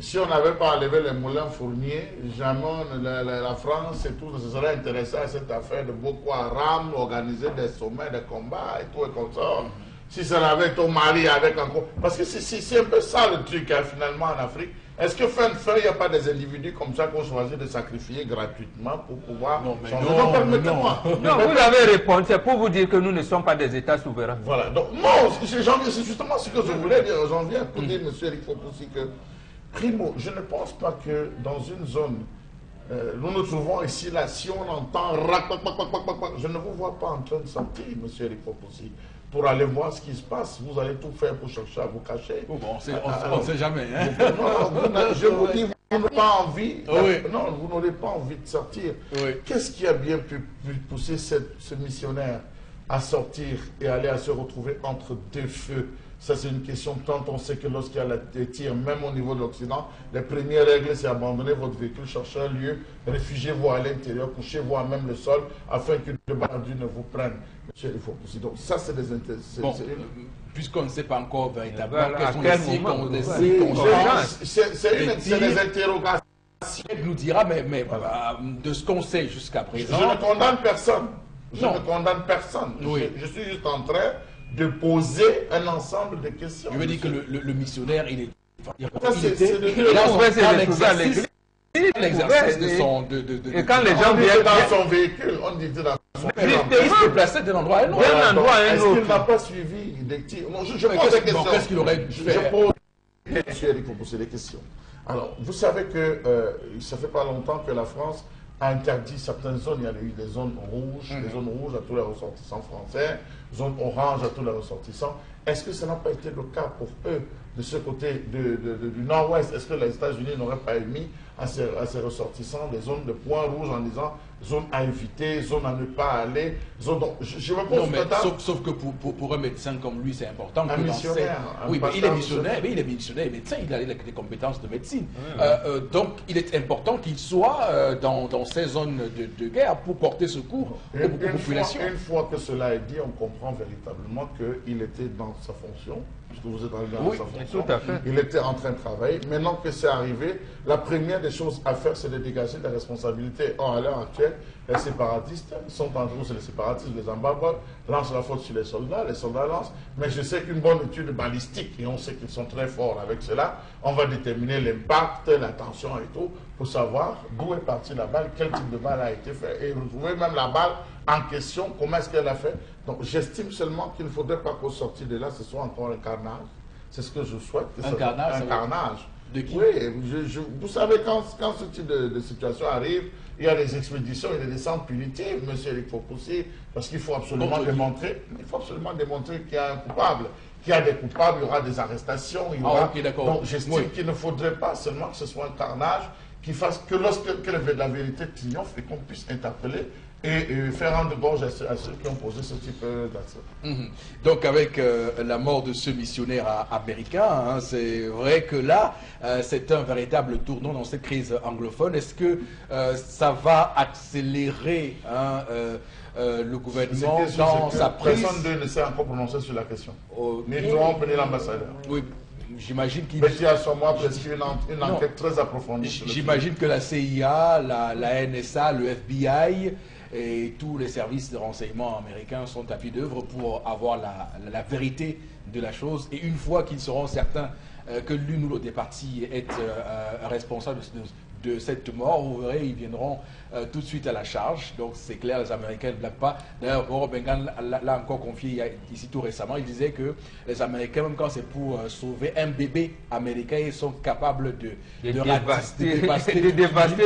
Si on n'avait pas enlevé les moulins Fournier, jamais la France et tout se serait intéressé à cette affaire de Boko Haram, organiser des sommets, des combats et tout et comme ça. Si ça n'avait été au Mali avec encore... Parce que c'est un peu ça le truc hein, finalement en Afrique. Est-ce que fin de fin, il n'y a pas des individus comme ça qui ont choisi de sacrifier gratuitement pour pouvoir changer? Non, permettez-moi. Non, vous avez répondu, c'est pour vous dire que nous ne sommes pas des États souverains. Voilà, donc non, c'est justement ce que je voulais dire. J'en viens pour dire, M. Eric Fopoussi, que primo, je ne pense pas que dans une zone, nous nous trouvons ici, là, si on entend je ne vous vois pas en train de sortir, M. Eric Fopoussi. Pour aller voir ce qui se passe, vous allez tout faire pour chercher à vous cacher. Oh, bon, on ne sait jamais. Hein? Je vous dis, vous n'avez pas envie. Non, vous n'aurez pas envie de sortir. Qu'est-ce qui a bien pu pousser ce missionnaire à sortir et aller à se retrouver entre deux feux? Ça, c'est une question tant on sait que lorsqu'il y a des tirs, même au niveau de l'Occident, les premières règles, c'est abandonner votre véhicule, chercher un lieu, réfugiez-vous à l'intérieur, couchez-vous à même le sol, afin que le bandit ne vous prenne. Monsieur, il faut pousser. Donc, ça, c'est des intérêts. Bon, puisqu'on ne sait pas encore véritablement c'est des interrogations. Elle nous dira, mais de ce qu'on sait jusqu'à présent... Je ne condamne personne. Je ne condamne personne. Je suis juste en train de poser un ensemble de questions. Je veux dire que le missionnaire, il est... L'exercice de son... Et quand les gens viennent dans son véhicule, on dit dans son véhicule. Il se déplaçait d'un endroit à un autre. Est-ce qu'il n'a pas suivi des tirs? Je pose des questions. Qu'est-ce qu'il aurait dû faire? Je pose des questions, il faut poser des questions. Alors, vous savez que ça fait pas longtemps que la France a interdit certaines zones. Il y a eu des zones rouges, des zones rouges à tous les ressortissants français, zones oranges à tous les ressortissants. Est-ce que ça n'a pas été le cas pour eux de ce côté du nord-ouest? Est-ce que les États-Unis n'auraient pas émis à ces ressortissants des zones de points rouges en disant zone à éviter, zone à ne pas aller, zone... Donc, je me pose non, mais sauf que pour un médecin comme lui, c'est important. Un missionnaire. Oui, mais il est missionnaire, médecin, il a des compétences de médecine. Donc, il est important qu'il soit dans ces zones de guerre pour porter secours aux populations. Une fois que cela est dit, on comprend véritablement qu'il était dans sa fonction, puisque vous êtes arrivé dans sa fonction. Tout à fait. Il était en train de travailler. Maintenant que c'est arrivé, la première des choses à faire, c'est de dégager des responsabilités. Or, à l'heure actuelle, les séparatistes sont en train, c'est les séparatistes, les embargoes, lancent la faute sur les soldats lancent. Mais je sais qu'une bonne étude balistique, et on sait qu'ils sont très forts avec cela, on va déterminer l'impact, la tension et tout, pour savoir d'où est partie la balle, quel type de balle a été fait, et retrouver même la balle en question, comment est-ce qu'elle a fait. Donc j'estime seulement qu'il ne faudrait pas qu'au sortir de là, ce soit encore un carnage. C'est ce que je souhaite. Un carnage. De qui? Oui, vous savez, quand ce type de situation arrive, il y a des expéditions, il y a des descentes punitives, monsieur Eric Fopoussi, parce qu'il faut absolument démontrer qu'il y a un coupable. Qu'il y a des coupables, il y aura des arrestations, il y aura... Donc j'estime qu'il ne faudrait pas seulement que ce soit un carnage qui fasse que lorsque la vérité triomphe et qu'on puisse interpeller et faire rendre gorge à ceux qui ont posé ce type d'acte. Donc avec la mort de ce missionnaire américain, hein, c'est vrai que là, c'est un véritable tournant dans cette crise anglophone. Est-ce que ça va accélérer le gouvernement dans sa prise? Personne ne s'est encore prononcé sur la question. Mais nous avons appelé l'ambassadeur. Oui. J'imagine qu'il... Betty a sur moi presque une enquête très approfondie. J'imagine que la CIA, la NSA, le FBI et tous les services de renseignement américains sont à pied d'œuvre pour avoir la vérité de la chose. Et une fois qu'ils seront certains que l'une ou l'autre des parties est responsable de cette mort, vous verrez, ils viendront tout de suite à la charge. Donc c'est clair, les Américains ne blaguent pas. D'ailleurs, Moro Bengan l'a encore confié ici tout récemment. Il disait que les Américains, même quand c'est pour sauver un bébé américain, ils sont capables de dévaster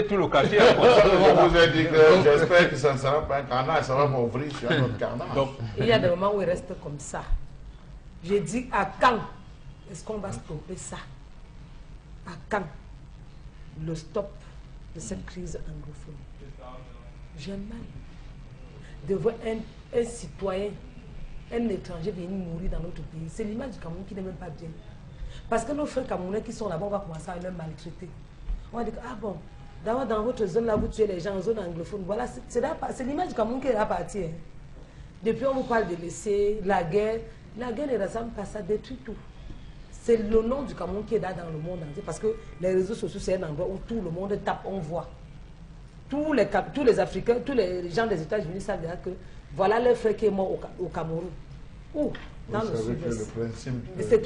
tout le quartier. Je vous ai dit que j'espère que ça ne sera pas un carnage, ça va m'ouvrir sur un autre carnage. Donc, il y a des moments où il reste comme ça. J'ai dit à quand est-ce qu'on va stopper ça? À quand le stop de cette crise anglophone? J'ai mal de voir un citoyen, un étranger venir mourir dans notre pays. C'est l'image du Cameroun qui n'est même pas bien. Parce que nos frères camerounais qui sont là-bas, on va commencer à les maltraiter. On va dire, ah bon, dans votre zone là, vous tuez les gens en zone anglophone. Voilà, c'est l'image du Cameroun qui est là partie. Hein. Depuis, on vous parle de laisser la guerre. La guerre ne ressemble pas, ça détruit tout. C'est le nom du Cameroun qui est là dans le monde entier. Parce que les réseaux sociaux, c'est un endroit où tout le monde tape, on voit. Tous les Africains, tous les gens des États-Unis savent déjà que voilà leur frère qui est mort au Cameroun. Où? Dans le sud-est. C'est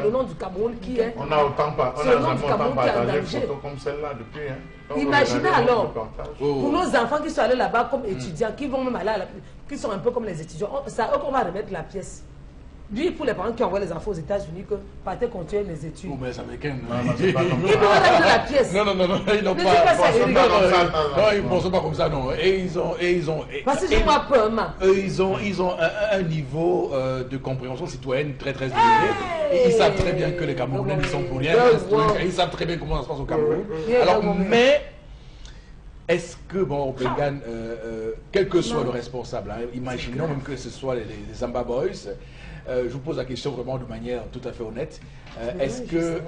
le nom du Cameroun qui est... On a autant partagé des photos comme celle-là depuis. Hein. Imaginez alors, pour nos enfants qui sont allés là-bas comme étudiants, qui vont même aller qui sont un peu comme les étudiants, c'est à eux qu'on va remettre la pièce. Lui, pour les parents qui envoient les enfants aux États-Unis, que partez continuer les études. Oh, mais les Américains, ils vont remettre la pièce. Non, ils n'ont pas. Non, ils ne pensent pas comme ça, non. Et ils ont. Parce que j'ai pas peur, man. Ils ont un niveau de compréhension citoyenne très élevé. Et ils savent très bien que les Camerounais ne sont pour rien. Ils savent très bien comment ça se passe au Cameroun. Alors, mais. Est-ce que, bon, Bengan, quel que soit le responsable, hein, imaginons même que ce soit les Zamba Boys, je vous pose la question vraiment de manière tout à fait honnête. Est-ce que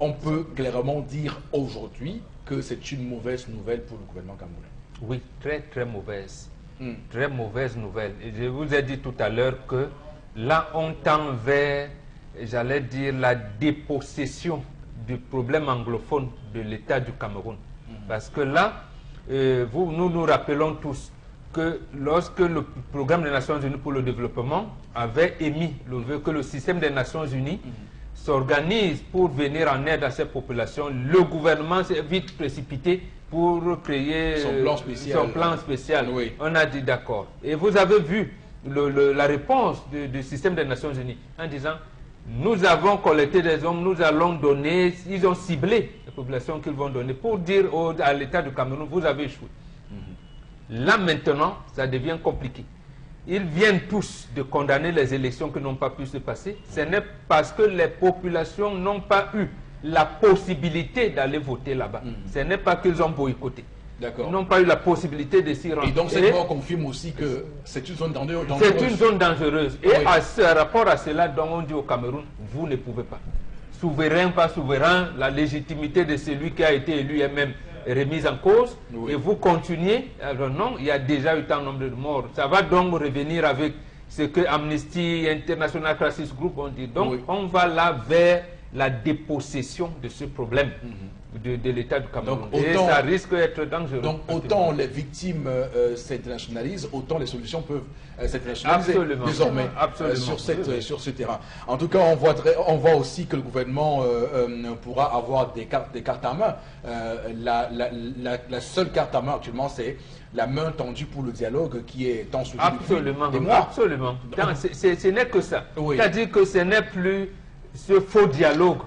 on peut clairement dire aujourd'hui que c'est une mauvaise nouvelle pour le gouvernement camerounais? Oui, très très mauvaise. Très mauvaise nouvelle. Et je vous ai dit tout à l'heure que là, on tend vers, j'allais dire, la dépossession du problème anglophone de l'État du Cameroun. Parce que là, nous nous rappelons tous que lorsque le programme des Nations Unies pour le développement avait émis le vœu que le système des Nations Unies s'organise pour venir en aide à ces populations, le gouvernement s'est vite précipité pour créer son plan spécial. Oui. On a dit d'accord. Et vous avez vu la réponse du système des Nations Unies en disant nous avons collecté des hommes, nous allons donner, ils ont ciblé les populations qu'ils vont donner pour dire à l'État du Cameroun, vous avez échoué. Là maintenant, ça devient compliqué. Ils viennent tous de condamner les élections qui n'ont pas pu se passer. Ce n'est parce que les populations n'ont pas eu la possibilité d'aller voter là-bas. Ce n'est pas qu'ils ont boycotté. Ils n'ont pas eu la possibilité de s'y rendre. Et donc cette loi confirme aussi que c'est une zone dangereuse. C'est une zone dangereuse. Et oui. À rapport à cela, donc on dit au Cameroun, vous ne pouvez pas. Souverain, pas souverain, la légitimité de celui qui a été élu est même remise en cause. Oui. Et vous continuez. Alors non, il y a déjà eu tant nombre de morts. Ça va donc revenir avec ce que Amnesty International Crisis Group ont dit. Donc on va là vers la dépossession de ce problème. De l'État du Cameroun. Donc, et ça risque d'être dangereux. Donc autant les victimes s'internationalisent, autant les solutions peuvent s'internationaliser désormais sur ce terrain. En tout cas, on voit aussi que le gouvernement pourra avoir des cartes à main. La seule carte à main actuellement, c'est la main tendue pour le dialogue qui est tant soutenu depuis des mois. Absolument. Ce n'est que ça. Oui. C'est-à-dire que ce n'est plus ce faux dialogue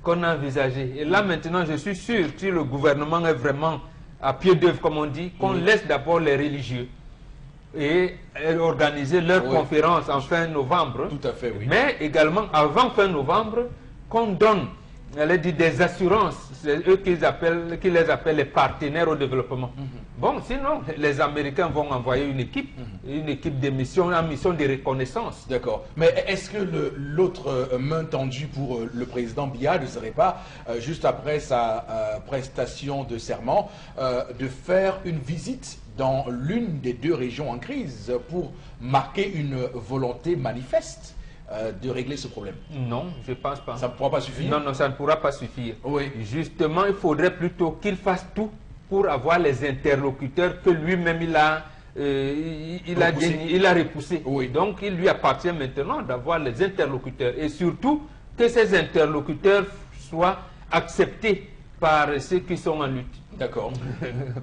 qu'on a envisagé. Et là maintenant, je suis sûr, si le gouvernement est vraiment à pied d'œuvre, comme on dit, qu'on laisse d'abord les religieux et organiser leur conférence en fin novembre. Tout à fait, oui. Mais également, avant fin novembre, qu'on donne des assurances, c'est eux qui les appellent les partenaires au développement. Bon, sinon, les Américains vont envoyer une équipe de mission, une mission de reconnaissance. D'accord. Mais est-ce que l'autre main tendue pour le président Biya ne serait pas, juste après sa prestation de serment, de faire une visite dans l'une des deux régions en crise pour marquer une volonté manifeste de régler ce problème? Non, je ne pense pas. Ça ne pourra pas suffire? Non, ça ne pourra pas suffire. Oui. Justement, il faudrait plutôt qu'il fasse tout pour avoir les interlocuteurs que lui-même il a repoussé. Oui. Donc, il lui appartient maintenant d'avoir les interlocuteurs et surtout que ces interlocuteurs soient acceptés par ceux qui sont en lutte. D'accord.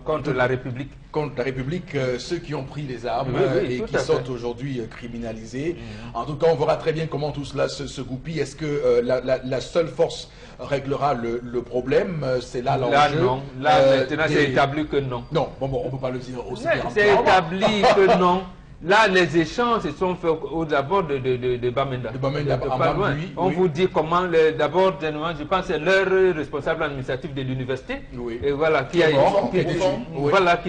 Contre la République. Contre la République, ceux qui ont pris les armes et qui sont aujourd'hui criminalisés. En tout cas, on verra très bien comment tout cela se goupille. Est-ce que la seule force réglera le problème? C'est là l'enjeu. Là, non. Là, maintenant, c'est établi que non. Non, bon, on ne peut pas le dire aussi bien. C'est établi que non. Là, les échanges se sont faits d'abord de Bamenda. De Bamenda, pas loin. On vous dit comment, d'abord, je pense que c'est leur responsable administratif de l'université. Oui. Et voilà, qui est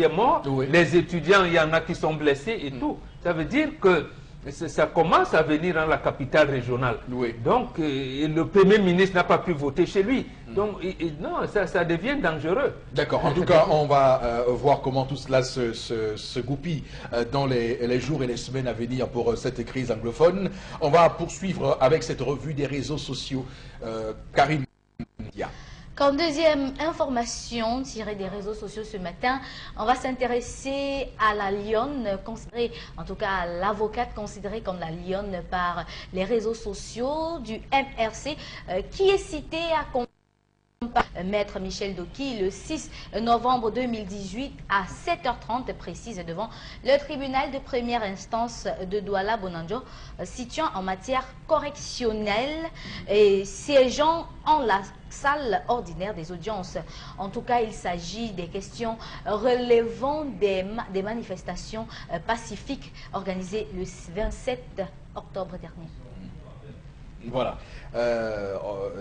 mort. Les étudiants, il y en a qui sont blessés et tout. Ça veut dire que Ça commence à venir dans la capitale régionale. Oui. Donc, le Premier ministre n'a pas pu voter chez lui. Donc, non, ça devient dangereux. D'accord. En tout cas, on va voir comment tout cela se goupille dans les jours et les semaines à venir pour cette crise anglophone. On va poursuivre avec cette revue des réseaux sociaux. Karine. Comme deuxième information tirée des réseaux sociaux ce matin, on va s'intéresser à la lionne, considérée, en tout cas l'avocate considérée comme la lionne par les réseaux sociaux du MRC, qui est citée à Maître Michel Doki le 6 novembre 2018 à 7h30 précise devant le tribunal de première instance de Douala Bonanjo, situant en matière correctionnelle et siégeant en la salle ordinaire des audiences. En tout cas, il s'agit des questions relevant des manifestations pacifiques organisées le 27 octobre dernier. Voilà,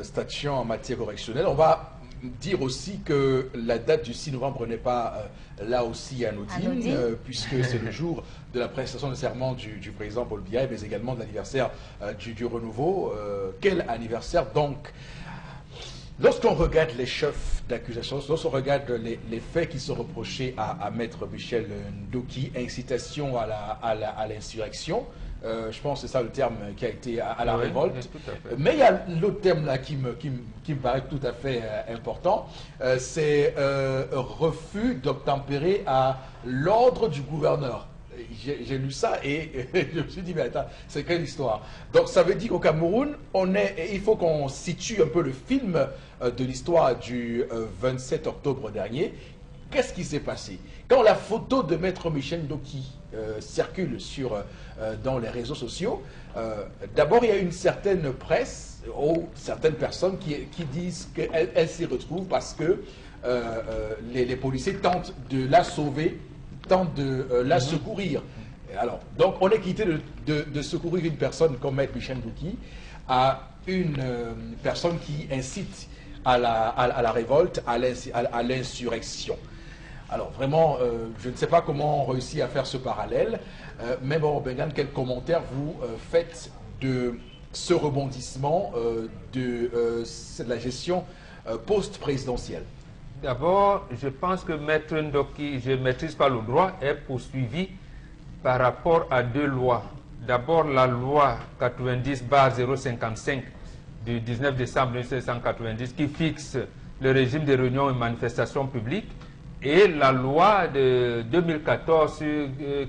statuant en matière correctionnelle. On va dire aussi que la date du 6 novembre n'est pas là aussi anodine, puisque c'est le jour de la prestation de serment du président Paul Biya, mais également de l'anniversaire du renouveau. Quel anniversaire donc? Lorsqu'on regarde les chefs d'accusation, lorsqu'on regarde les faits qui sont reprochés à Maître Michel Doki, incitation à l'insurrection, je pense que c'est ça le terme qui a été à la révolte. Mais il y a l'autre terme là qui me paraît tout à fait important, c'est refus d'obtempérer à l'ordre du gouverneur. J'ai lu ça et je me suis dit, mais attends, c'est quelle histoire? Donc ça veut dire qu'au Cameroun, il faut qu'on situe un peu le film de l'histoire du 27 octobre dernier. Qu'est-ce qui s'est passé? Quand la photo de Maître Michel Doki circule dans les réseaux sociaux, d'abord il y a une certaine presse ou certaines personnes qui disent qu'elle s'y retrouve parce que les policiers tentent de la sauver, tentent de la secourir. Alors, donc on est quitté de secourir une personne comme Maître Michel Doki à une personne qui incite à la révolte, à l'insurrection. Alors vraiment, je ne sais pas comment on réussit à faire ce parallèle, mais bon, Bengan, quel commentaire vous faites de ce rebondissement de la gestion post-présidentielle? D'abord, je pense que Maître Ndoki, je ne maîtrise pas le droit, est poursuivi par rapport à deux lois. D'abord, la loi 90/055 du 19 décembre 1990 qui fixe le régime des réunions et manifestations publiques, et la loi de 2014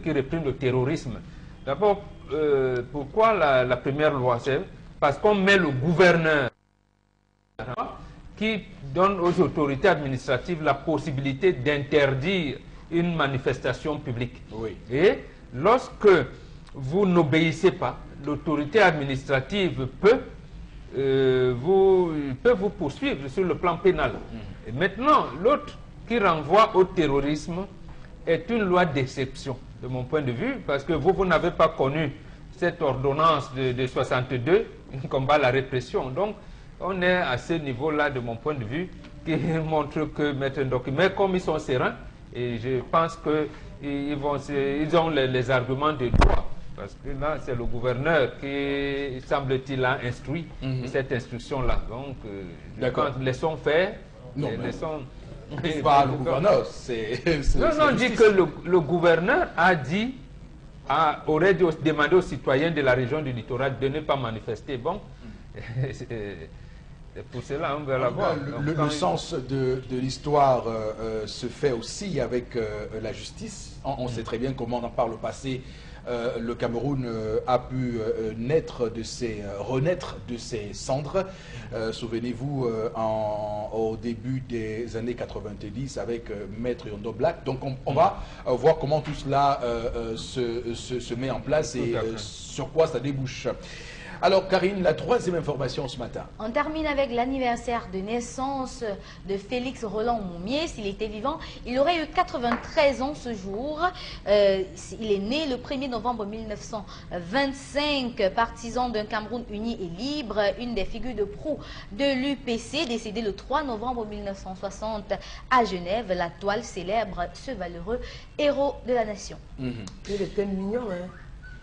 qui réprime le terrorisme. D'abord, pourquoi la première loi? C'est parce qu'on met le gouverneur qui donne aux autorités administratives la possibilité d'interdire une manifestation publique. Oui. Et lorsque vous n'obéissez pas, l'autorité administrative peut vous poursuivre sur le plan pénal. Et maintenant, l'autre qui renvoie au terrorisme est une loi d'exception, de mon point de vue, parce que vous n'avez pas connu cette ordonnance de 62 qui combat la répression. Donc, on est à ce niveau-là, de mon point de vue, qui montre que Maître Ndoki, mais comme ils sont sereins, et je pense qu'ils ont les arguments de droit. Parce que là, c'est le gouverneur qui, semble-t-il, a instruit cette instruction-là. Donc, laissons faire. Non, laissons... pas le gouverneur, c'est... Non, on dit que le gouverneur a dit, aurait demandé aux citoyens de la région du littoral de ne pas manifester. Bon, c'est pour cela, on va la voir. Le sens de l'histoire se fait aussi avec la justice. On sait très bien comment, par le passé, le Cameroun a pu renaître de ses cendres. Souvenez-vous, au début des années 90 avec Maître Yondo Black. Donc on va voir comment tout cela se met en place et sur quoi ça débouche. Alors Karine, la troisième information ce matin. On termine avec l'anniversaire de naissance de Félix Roland Moumié. S'il était vivant, il aurait eu 93 ans ce jour. Il est né le 1er novembre 1925, partisan d'un Cameroun uni et libre, une des figures de proue de l'UPC, décédé le 3 novembre 1960 à Genève. La toile célèbre ce valeureux héros de la nation. Il était mignon, hein?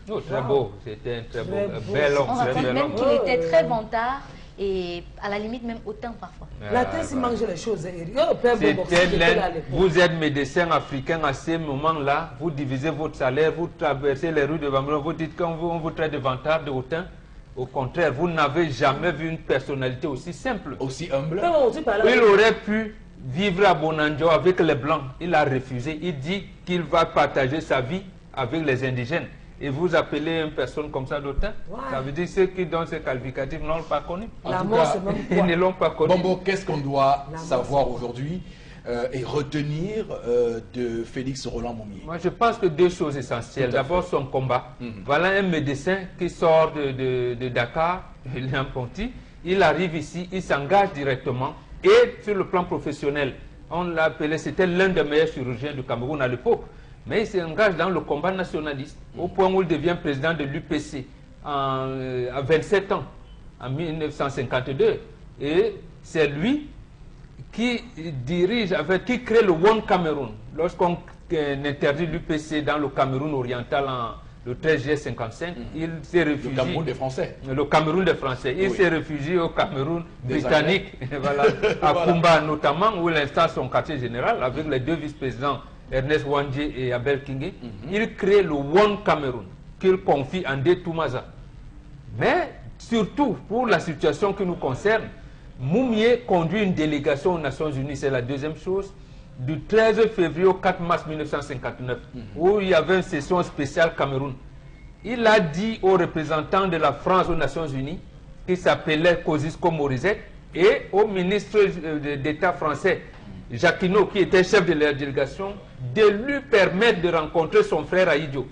Oh, très beau, c'était un très beau, Très beau. bel homme, On très raconte bel même homme. qu'il était très vantard et à la limite même autant parfois. La tête, il mange les choses. Oh, Père Bobo, c'était là à l'époque. Vous êtes médecin africain à ce moment-là, vous divisez votre salaire, vous traversez les rues de Bambilor, vous dites qu'on vous traite de vantard, de hautain. Au contraire, vous n'avez jamais vu une personnalité aussi simple. Aussi humble. Père Bobo, tu parles Il avec- aurait pu vivre à Bonanjo avec les Blancs. Il a refusé. Il dit qu'il va partager sa vie avec les indigènes. Et vous appelez une personne comme ça d'autant, Ouais. ça veut dire ceux qui donnent ces qualificatifs n'ont pas connu. En La tout mort, cas, c'est même Ils quoi? ne l'ont pas connu. Bombo, qu'est-ce qu'on doit La mort, savoir c'est quoi? aujourd'hui et retenir de Félix Roland Moumié? Moi, je pense que deux choses essentielles. Tout à D'abord, fait. son combat. Mhm. Voilà un médecin qui sort de Dakar, il est en Ponty, il arrive ici, il s'engage directement. Et sur le plan professionnel, on l'appelait, c'était l'un des meilleurs chirurgiens du Cameroun à l'époque. Mais il s'engage dans le combat nationaliste, au point où il devient président de l'UPC à 27 ans, en 1952. Et c'est lui qui dirige, qui crée le One Cameroun. Lorsqu'on interdit l'UPC dans le Cameroun oriental le 13 juillet 55, il s'est réfugié. Le Cameroun des Français. Le Cameroun des Français. Il Oui. s'est réfugié au Cameroun Des britannique, voilà, à Voilà. Kumba notamment, où il installe son quartier général avec les deux vice-présidents, Ernest Wandje et Abel Kingé. Il crée le One Cameroun, qu'il confie à Ndé Toumaza. Mais surtout, pour la situation qui nous concerne, Moumié conduit une délégation aux Nations Unies, c'est la deuxième chose, du 13 février au 4 mars 1959, où il y avait une session spéciale Cameroun. Il a dit aux représentants de la France aux Nations Unies, qui s'appelait Kosciusko Morizet, et au ministre d'État français, Jacquinot, qui était chef de la délégation, de lui permettre de rencontrer son frère Aïdjo.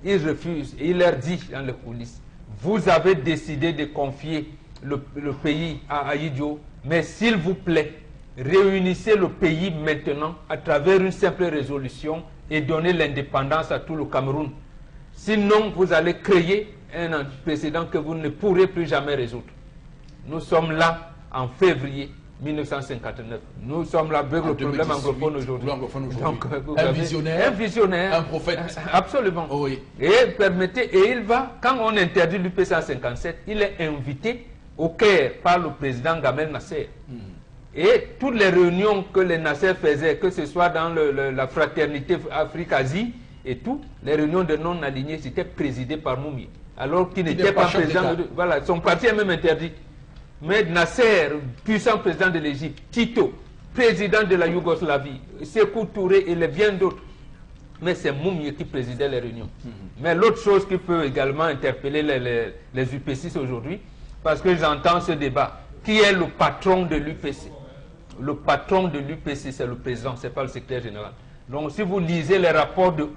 Il refuse et il leur dit dans les coulisses, vous avez décidé de confier le pays à Aïdjo, mais s'il vous plaît, réunissez le pays maintenant à travers une simple résolution et donnez l'indépendance à tout le Cameroun. Sinon, vous allez créer un précédent que vous ne pourrez plus jamais résoudre. Nous sommes là en février 1959. Nous sommes là avec le problème 2018, anglophone aujourd'hui. l'anglophone aujourd'hui. Donc, vous Un avez visionnaire, un visionnaire, un prophète. Absolument. Oh oui. Et permettez, et il va, quand on interdit l'UPC en 57, il est invité au Caire par le président Gamel Nasser. Et toutes les réunions que les Nasser faisaient, que ce soit dans la fraternité Afrique-Asie et tout, les réunions de non-alignés, c'était présidé par Moumié. Alors qu'il n'était pas chef président. d'État. Voilà, son parti est même interdit. Mais Nasser, puissant président de l'Égypte, Tito, président de la Yougoslavie, Sékou Touré et les bien d'autres. Mais c'est Moumié qui présidait les réunions. Mais l'autre chose qui peut également interpeller les UPC aujourd'hui, parce que j'entends ce débat, qui est le patron de l'UPC? Le patron de l'UPC, c'est le président, ce n'est pas le secrétaire général. Donc si vous lisez les rapports de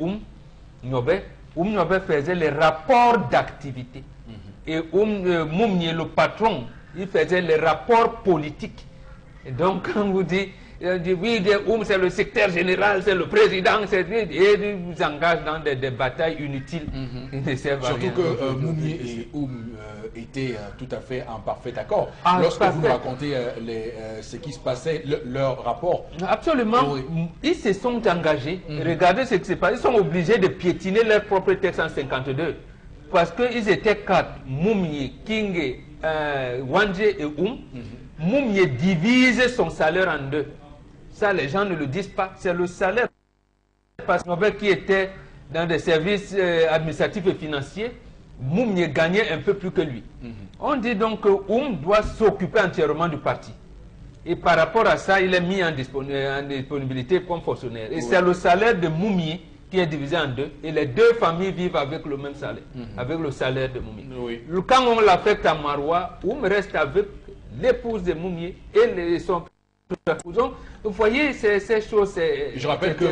Nyobe faisait les rapports d'activité. Et Moumié, le patron, il faisait les rapports politiques. Et donc quand vous dites, oui, c'est le secrétaire général, c'est le président, et il vous engage dans des batailles inutiles. Qui ne servent à Surtout rien. que Moumié et étaient tout à fait en parfait accord. Ah, Lorsque vous nous parfait. racontez ce qui se passait, leur rapport. Absolument. Oui. Ils se sont engagés. Regardez ce qui se passe. Ils sont obligés de piétiner leur propre texte en 52. Parce qu'ils étaient quatre. Moumié, Kingé, Wandje et Moumié divise son salaire en deux. Ça, les gens ne le disent pas. C'est le salaire. Parce que qui était dans des services administratifs et financiers, Moumié gagnait un peu plus que lui. On dit donc que doit s'occuper entièrement du parti. Et par rapport à ça, il est mis en disponibilité comme fonctionnaire. Et c'est le salaire de Moumié qui est divisé en deux. Et les deux familles vivent avec le même salaire, avec le salaire de Moumié. Oui. Quand on l'affecte à Maroua, reste avec l'épouse de Moumié et son cousin. Vous voyez, ces choses. Je rappelle que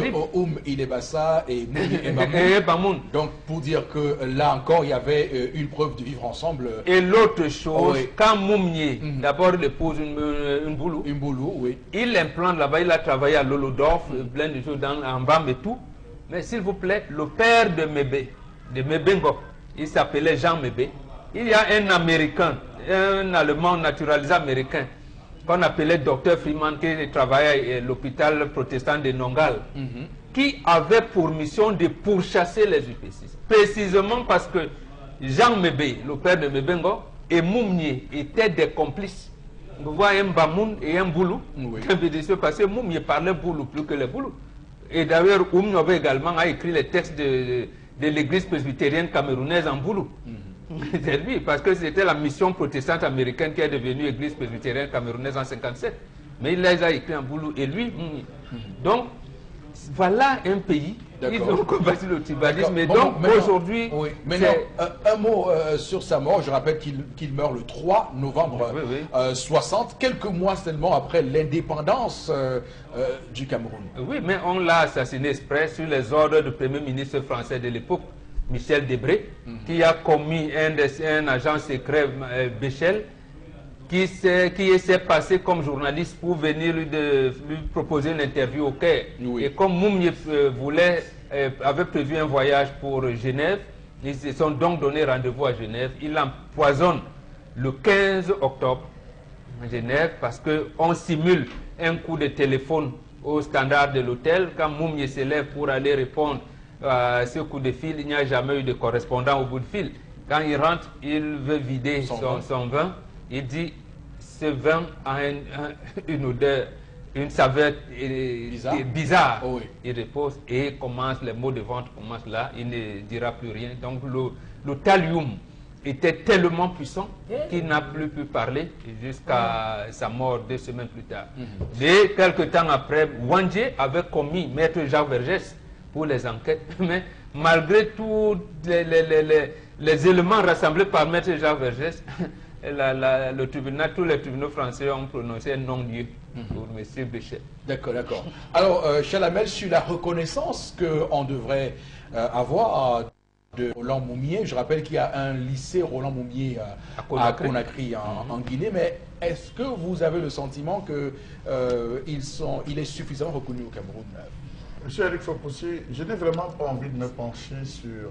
il est Bassa et Moumié et Bamoun. Et Bamoun. Donc pour dire que là encore, il y avait une preuve de vivre ensemble. Et l'autre chose, Oui. quand Moumié, d'abord il épouse une boulou, Une boulot, oui. il implante là-bas, il a travaillé à Lolodorf, plein de choses en Bam et tout. Mais s'il vous plaît, le père de Mebengo, il s'appelait Jean Mébé. Il y a un Américain, un Allemand naturalisé américain, qu'on appelait Dr Freeman, qui travaillait à l'hôpital protestant de Nongal. qui avait pour mission de pourchasser les UPC. Précisément parce que Jean Mébé, le père de Mébengo, et Moumnier étaient des complices. Vous voyez un Bamoun et un Boulou. Oui. Parce que Moumnier parlait Boulou plus que les Boulous. Et d'ailleurs, Oumniobe également a écrit les textes de l'église presbytérienne camerounaise en Boulou. C'est lui, parce que c'était la mission protestante américaine qui est devenue église presbytérienne camerounaise en 57. Mais il les a écrits en Boulou et lui, donc voilà un pays. Ils ont combattu le tribalisme. Et donc aujourd'hui, oui. Maintenant, un mot sur sa mort. Je rappelle qu'il meurt le 3 novembre 60, quelques mois seulement après l'indépendance du Cameroun. Oui, mais on l'a assassiné exprès sur les ordres du premier ministre français de l'époque, Michel Debré, qui a commis un agent secret, Béchel, qui s'est passé comme journaliste pour venir lui proposer une interview au Caire. Oui. Et comme Moumnier avait prévu un voyage pour Genève, ils se sont donc donné rendez-vous à Genève. Il empoisonne le 15 octobre à Genève parce qu'on simule un coup de téléphone au standard de l'hôtel. Quand Moumnier se lève pour aller répondre à ce coup de fil, il n'y a jamais eu de correspondant au bout de fil. Quand il rentre, il veut vider son vin. Il dit, ce vin a une odeur, une saveur bizarre. Oh oui. Il repose et les mots de vente commencent là. Il ne dira plus rien. Donc le thallium était tellement puissant qu'il n'a plus pu parler jusqu'à sa mort 2 semaines plus tard. Et quelques temps après, Wandje avait commis Maître Jacques Vergès pour les enquêtes. Mais malgré tous les éléments rassemblés par Maître Jacques Vergès, le tribunal, tous les tribunaux français ont prononcé un non-lieu pour M. Béchel. D'accord, d'accord. Alors, Chalamel, sur la reconnaissance qu'on devrait avoir de Roland Moumié, je rappelle qu'il y a un lycée Roland Moumié à Conakry en Guinée, mais est-ce que vous avez le sentiment qu'il est suffisamment reconnu au Cameroun? Monsieur Eric Fopoussi, je n'ai vraiment pas envie de me pencher sur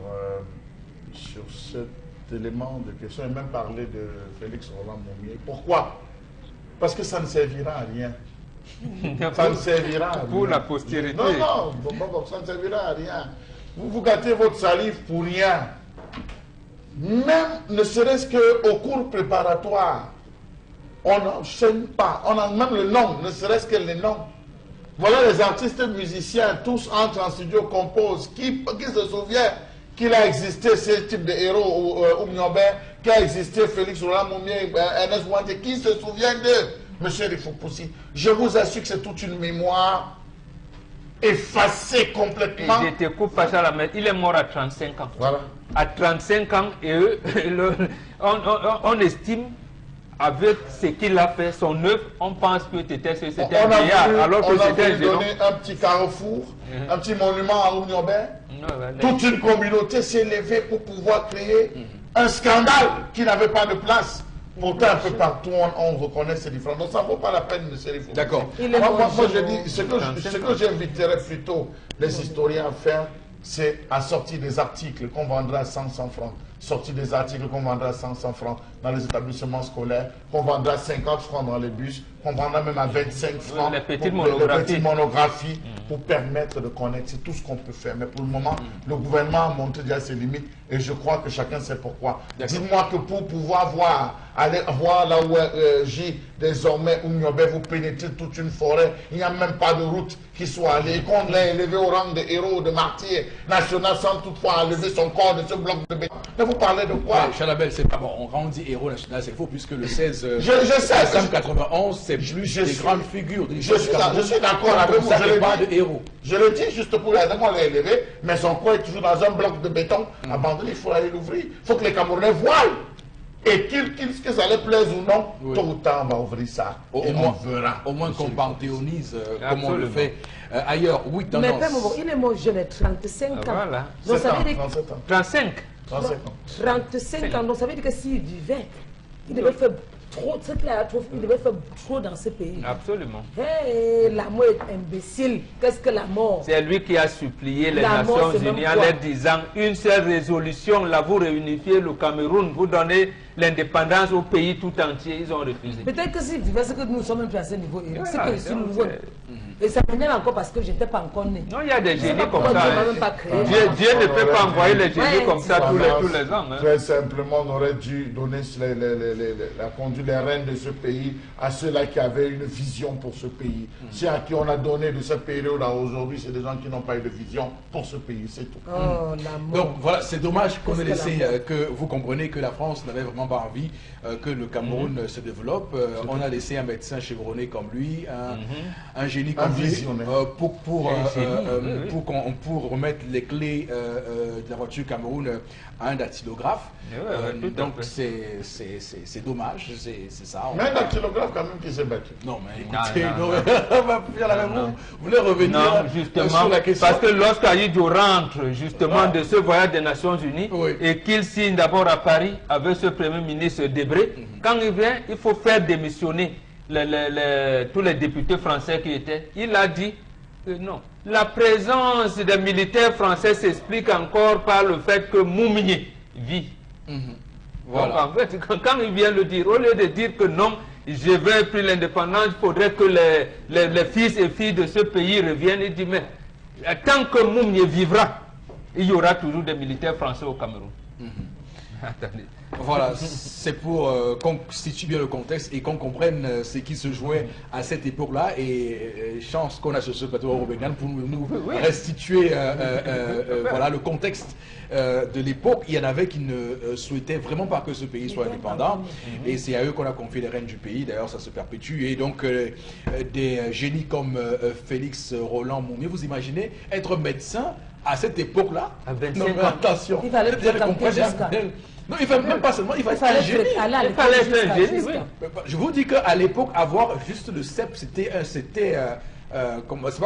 cet élément de question et même parler de Félix Roland Moumié. Pourquoi? Parce que ça ne servira à rien. Ça ne servira à rien. Pour la postérité. Non, ça ne servira à rien. Vous gâtez votre salive pour rien. Même ne serait-ce qu'au cours préparatoire, on n'enchaîne pas. On a même le nom, ne serait-ce que le nom. Voilà les artistes musiciens, tous entrent en studio, composent. Qui se souvient qu'il a existé ce type de héros, Oumniobé, qu'il a existé Félix Roland Moumié, Ernest Wandje, qui se souvient d'eux? Monsieur Rifopoussi, je vous assure que c'est toute une mémoire effacée complètement. Et je te coupe pas ça la main. Il est mort à 35 ans. Voilà. À 35 ans, et on estime, avec ce qu'il a fait, son œuvre, on pense que c'était un vieillard, alors que c'était un géant. On a donné un petit carrefour, un petit monument à Oumniobé. Toute une communauté s'est levée pour pouvoir créer un scandale qui n'avait pas de place. Pourtant, un peu partout, on reconnaît ces différences. Donc, ça ne vaut pas la peine de se réfléchir. D'accord. Moi, je dis, ce que j'inviterais plutôt les historiens à faire, c'est à sortir des articles qu'on vendra à 100 francs. Sortir des articles qu'on vendra à 100 francs dans les établissements scolaires, qu'on vendra à 50 francs dans les bus, qu'on vendra même à 25 francs. Les petites monographies. Pour permettre de connaître, c'est tout ce qu'on peut faire. Mais pour le moment, le gouvernement a montré déjà ses limites et je crois que chacun sait pourquoi. Dites-moi que pour pouvoir aller voir là où j'ai désormais Oumniobé, vous pénétrez toute une forêt, il n'y a même pas de route qui soit allée. Et qu'on l'a élevé au rang de héros, de martyr national sans toutefois enlever son corps de ce bloc de béton. Mais vous parlez de quoi? Chalabel, c'est pas bon. On dit héros national, c'est faux, puisque le 16 décembre 91, c'est plus des grandes figures. Je suis d'accord avec vous. Je le dis juste pour la on l'a élevé, mais son corps est toujours dans un bloc de béton abandonné. Il faut aller l'ouvrir. Il faut que les Camerounais voient. Et que ça les plaise ou non, tôt ou tard, on va ouvrir ça. Et on verra. Au moins qu'on panthéonise comme on le fait ailleurs. Oui, tendance. Mais il est mort jeune, 35 ans. Voilà. Donc ça veut dire 35 ans. Donc ça veut dire que s'il vivait, il devait faire trop, il devait faire trop dans ce pays. Absolument. Hey, la mort est imbécile. Qu'est-ce que la mort? C'est lui qui a supplié les Nations Unies en leur disant une seule résolution, là vous réunifiez le Cameroun, vous donnez l'indépendance au pays tout entier, ils ont refusé. Peut-être que s'ils disaient que nous ne sommes même plus à ce niveau, Eric, c'est Voilà, que si nous donc, voulons. Et ça m'énerve encore parce que je n'étais pas encore né. Non, il y a des génies comme pourquoi ça. Dieu m'a Hein. même pas créé. Dieu ne peut pas envoyer les génies Ouais, comme ça tous les ans. Hein. Très simplement, on aurait dû donner la conduite, les rênes de ce pays à ceux-là qui avaient une vision pour ce pays. C'est à qui on a donné de ce période à aujourd'hui, c'est des gens qui n'ont pas eu de vision pour ce pays, c'est tout. Oh, l'amour. Donc voilà, c'est dommage qu'on ait Qu'est-ce laissé, que l'amour que vous comprenez que la France n'avait vraiment pas envie que le Cameroun se développe. On a laissé un médecin chevronné comme lui, un génie comme lui, visionnaire. pour remettre les clés de la voiture Cameroun à un dactylographe. Donc c'est dommage, c'est ça. Mais un dactylographe quand même qui s'est battu. Non mais écoutez, Non, on va faire la même. Vous voulez revenir Non, justement, sur la question? parce que lorsqu'Aïdjo rentre justement de ce voyage des Nations Unies Oui. et qu'il signe d'abord à Paris avec ce Premier ministre Debré, quand il vient, il faut faire démissionner tous les députés français qui étaient. Il a dit que non. La présence des militaires français s'explique encore par le fait que Mouminié vit. Voilà. Donc, en fait, quand il vient le dire, au lieu de dire que non, je veux plus l'indépendance, il faudrait que les fils et filles de ce pays reviennent. Il dit, mais tant que Moumnier vivra, il y aura toujours des militaires français au Cameroun. Attendez. Voilà, c'est pour qu'on situe bien le contexte et qu'on comprenne ce qui se jouait à cette époque-là. Et chance qu'on a sur ce plateau européen pour nous restituer voilà, le contexte de l'époque. Il y en avait qui ne souhaitaient vraiment pas que ce pays soit indépendant. Et c'est à eux qu'on a confié les rênes du pays. D'ailleurs, ça se perpétue. Et donc, des génies comme Félix Roland Moumié, vous imaginez être médecin à cette époque-là? À 25 non, mais ans. attention. Il fallait Bien fréquenter comprendre, jusqu'à- Non, il fallait même pas seulement, il fallait être un génie. aller à Il fallait être un l'école génie, jusqu'à- oui. Je vous dis qu'à l'époque, avoir juste le CEP, c'était c'est pas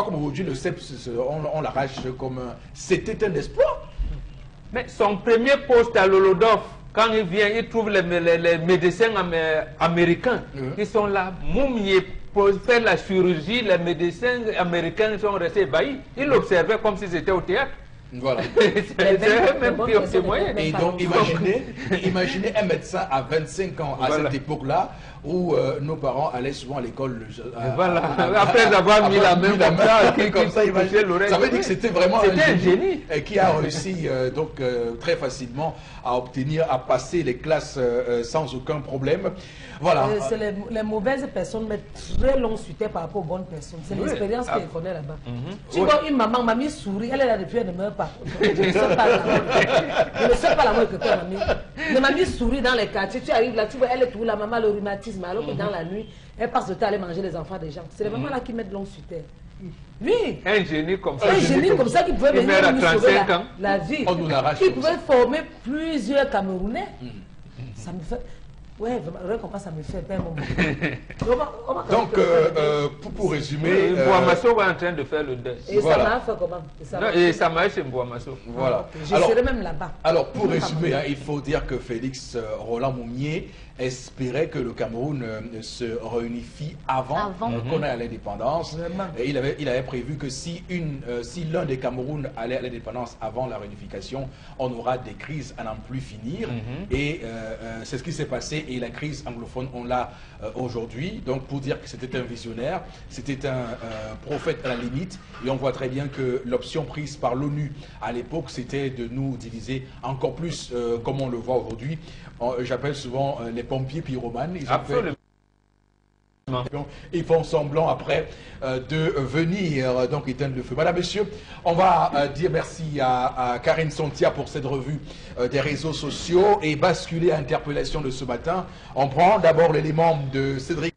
comme aujourd'hui, le CEP, on l'arrache comme c'était un espoir. Mais son premier poste à l'Olodov, quand il vient, il trouve les médecins américains qui sont là, Moumnier, pour faire la chirurgie, les médecins américains sont restés ébahis. Ils l'observaient comme s'ils étaient au théâtre. Voilà. C'est eux même qui ont témoigné. Et donc, imaginez un médecin à 25 ans à Voilà. cette époque-là, où nos parents allaient souvent à l'école. Voilà. Après avoir mis la main comme ça, imaginez. l'oreille. Ça veut dire que c'était vraiment C'était un génie. qui a réussi donc très facilement à passer les classes sans aucun problème. Voilà. C'est les mauvaises personnes mettent très long sur terre par rapport aux bonnes personnes. C'est l'expérience qu'elle connaît là-bas. Tu vois, une maman, mamie sourit, elle est là depuis, elle ne meurt pas. Je ne sais pas la mort. Je ne sais pas la mort que toi, mamie. Mais mamie sourit dans les quartiers, tu arrives là, tu vois, elle est toujours la maman, le rhumatisme, alors que dans la nuit, elle passe le temps à aller manger les enfants des gens. C'est les mamans là qui mettent long sur terre. Oui. Un génie comme ça. Un génie comme ça qui pouvait Il meurt à venir nous sauver 35 ans. la vie. On nous l'arrache Qui comme pouvait former plusieurs Camerounais. Ça me fait... Ouais, vraiment, comment ça me fait un moment. Donc, pour résumer, Mbouamasso est en train de faire le deuil. Et voilà. ça m'a fait comment? Non, et ça m'a chez Mbouamasso. voilà. Je serai même là-bas. Alors, pour résumer, hein, il faut dire que Félix Roland Moumié espérait que le Cameroun se réunifie avant qu'on ait à l'indépendance. Vraiment. Et il avait prévu que si l'un des Cameroun allait à l'indépendance avant la réunification, on aura des crises à n'en plus finir. Et c'est ce qui s'est passé. Et la crise anglophone, on l'a aujourd'hui. Donc, pour dire que c'était un visionnaire, c'était un prophète à la limite. Et on voit très bien que l'option prise par l'ONU à l'époque, c'était de nous diviser encore plus, comme on le voit aujourd'hui. J'appelle souvent les pompiers pyromanes. Ils font semblant après de venir donc éteindre le feu. Madame, Monsieur, on va dire merci à Karine Sontia pour cette revue des réseaux sociaux et basculer à l'interpellation de ce matin. On prend d'abord l'élément de Cédric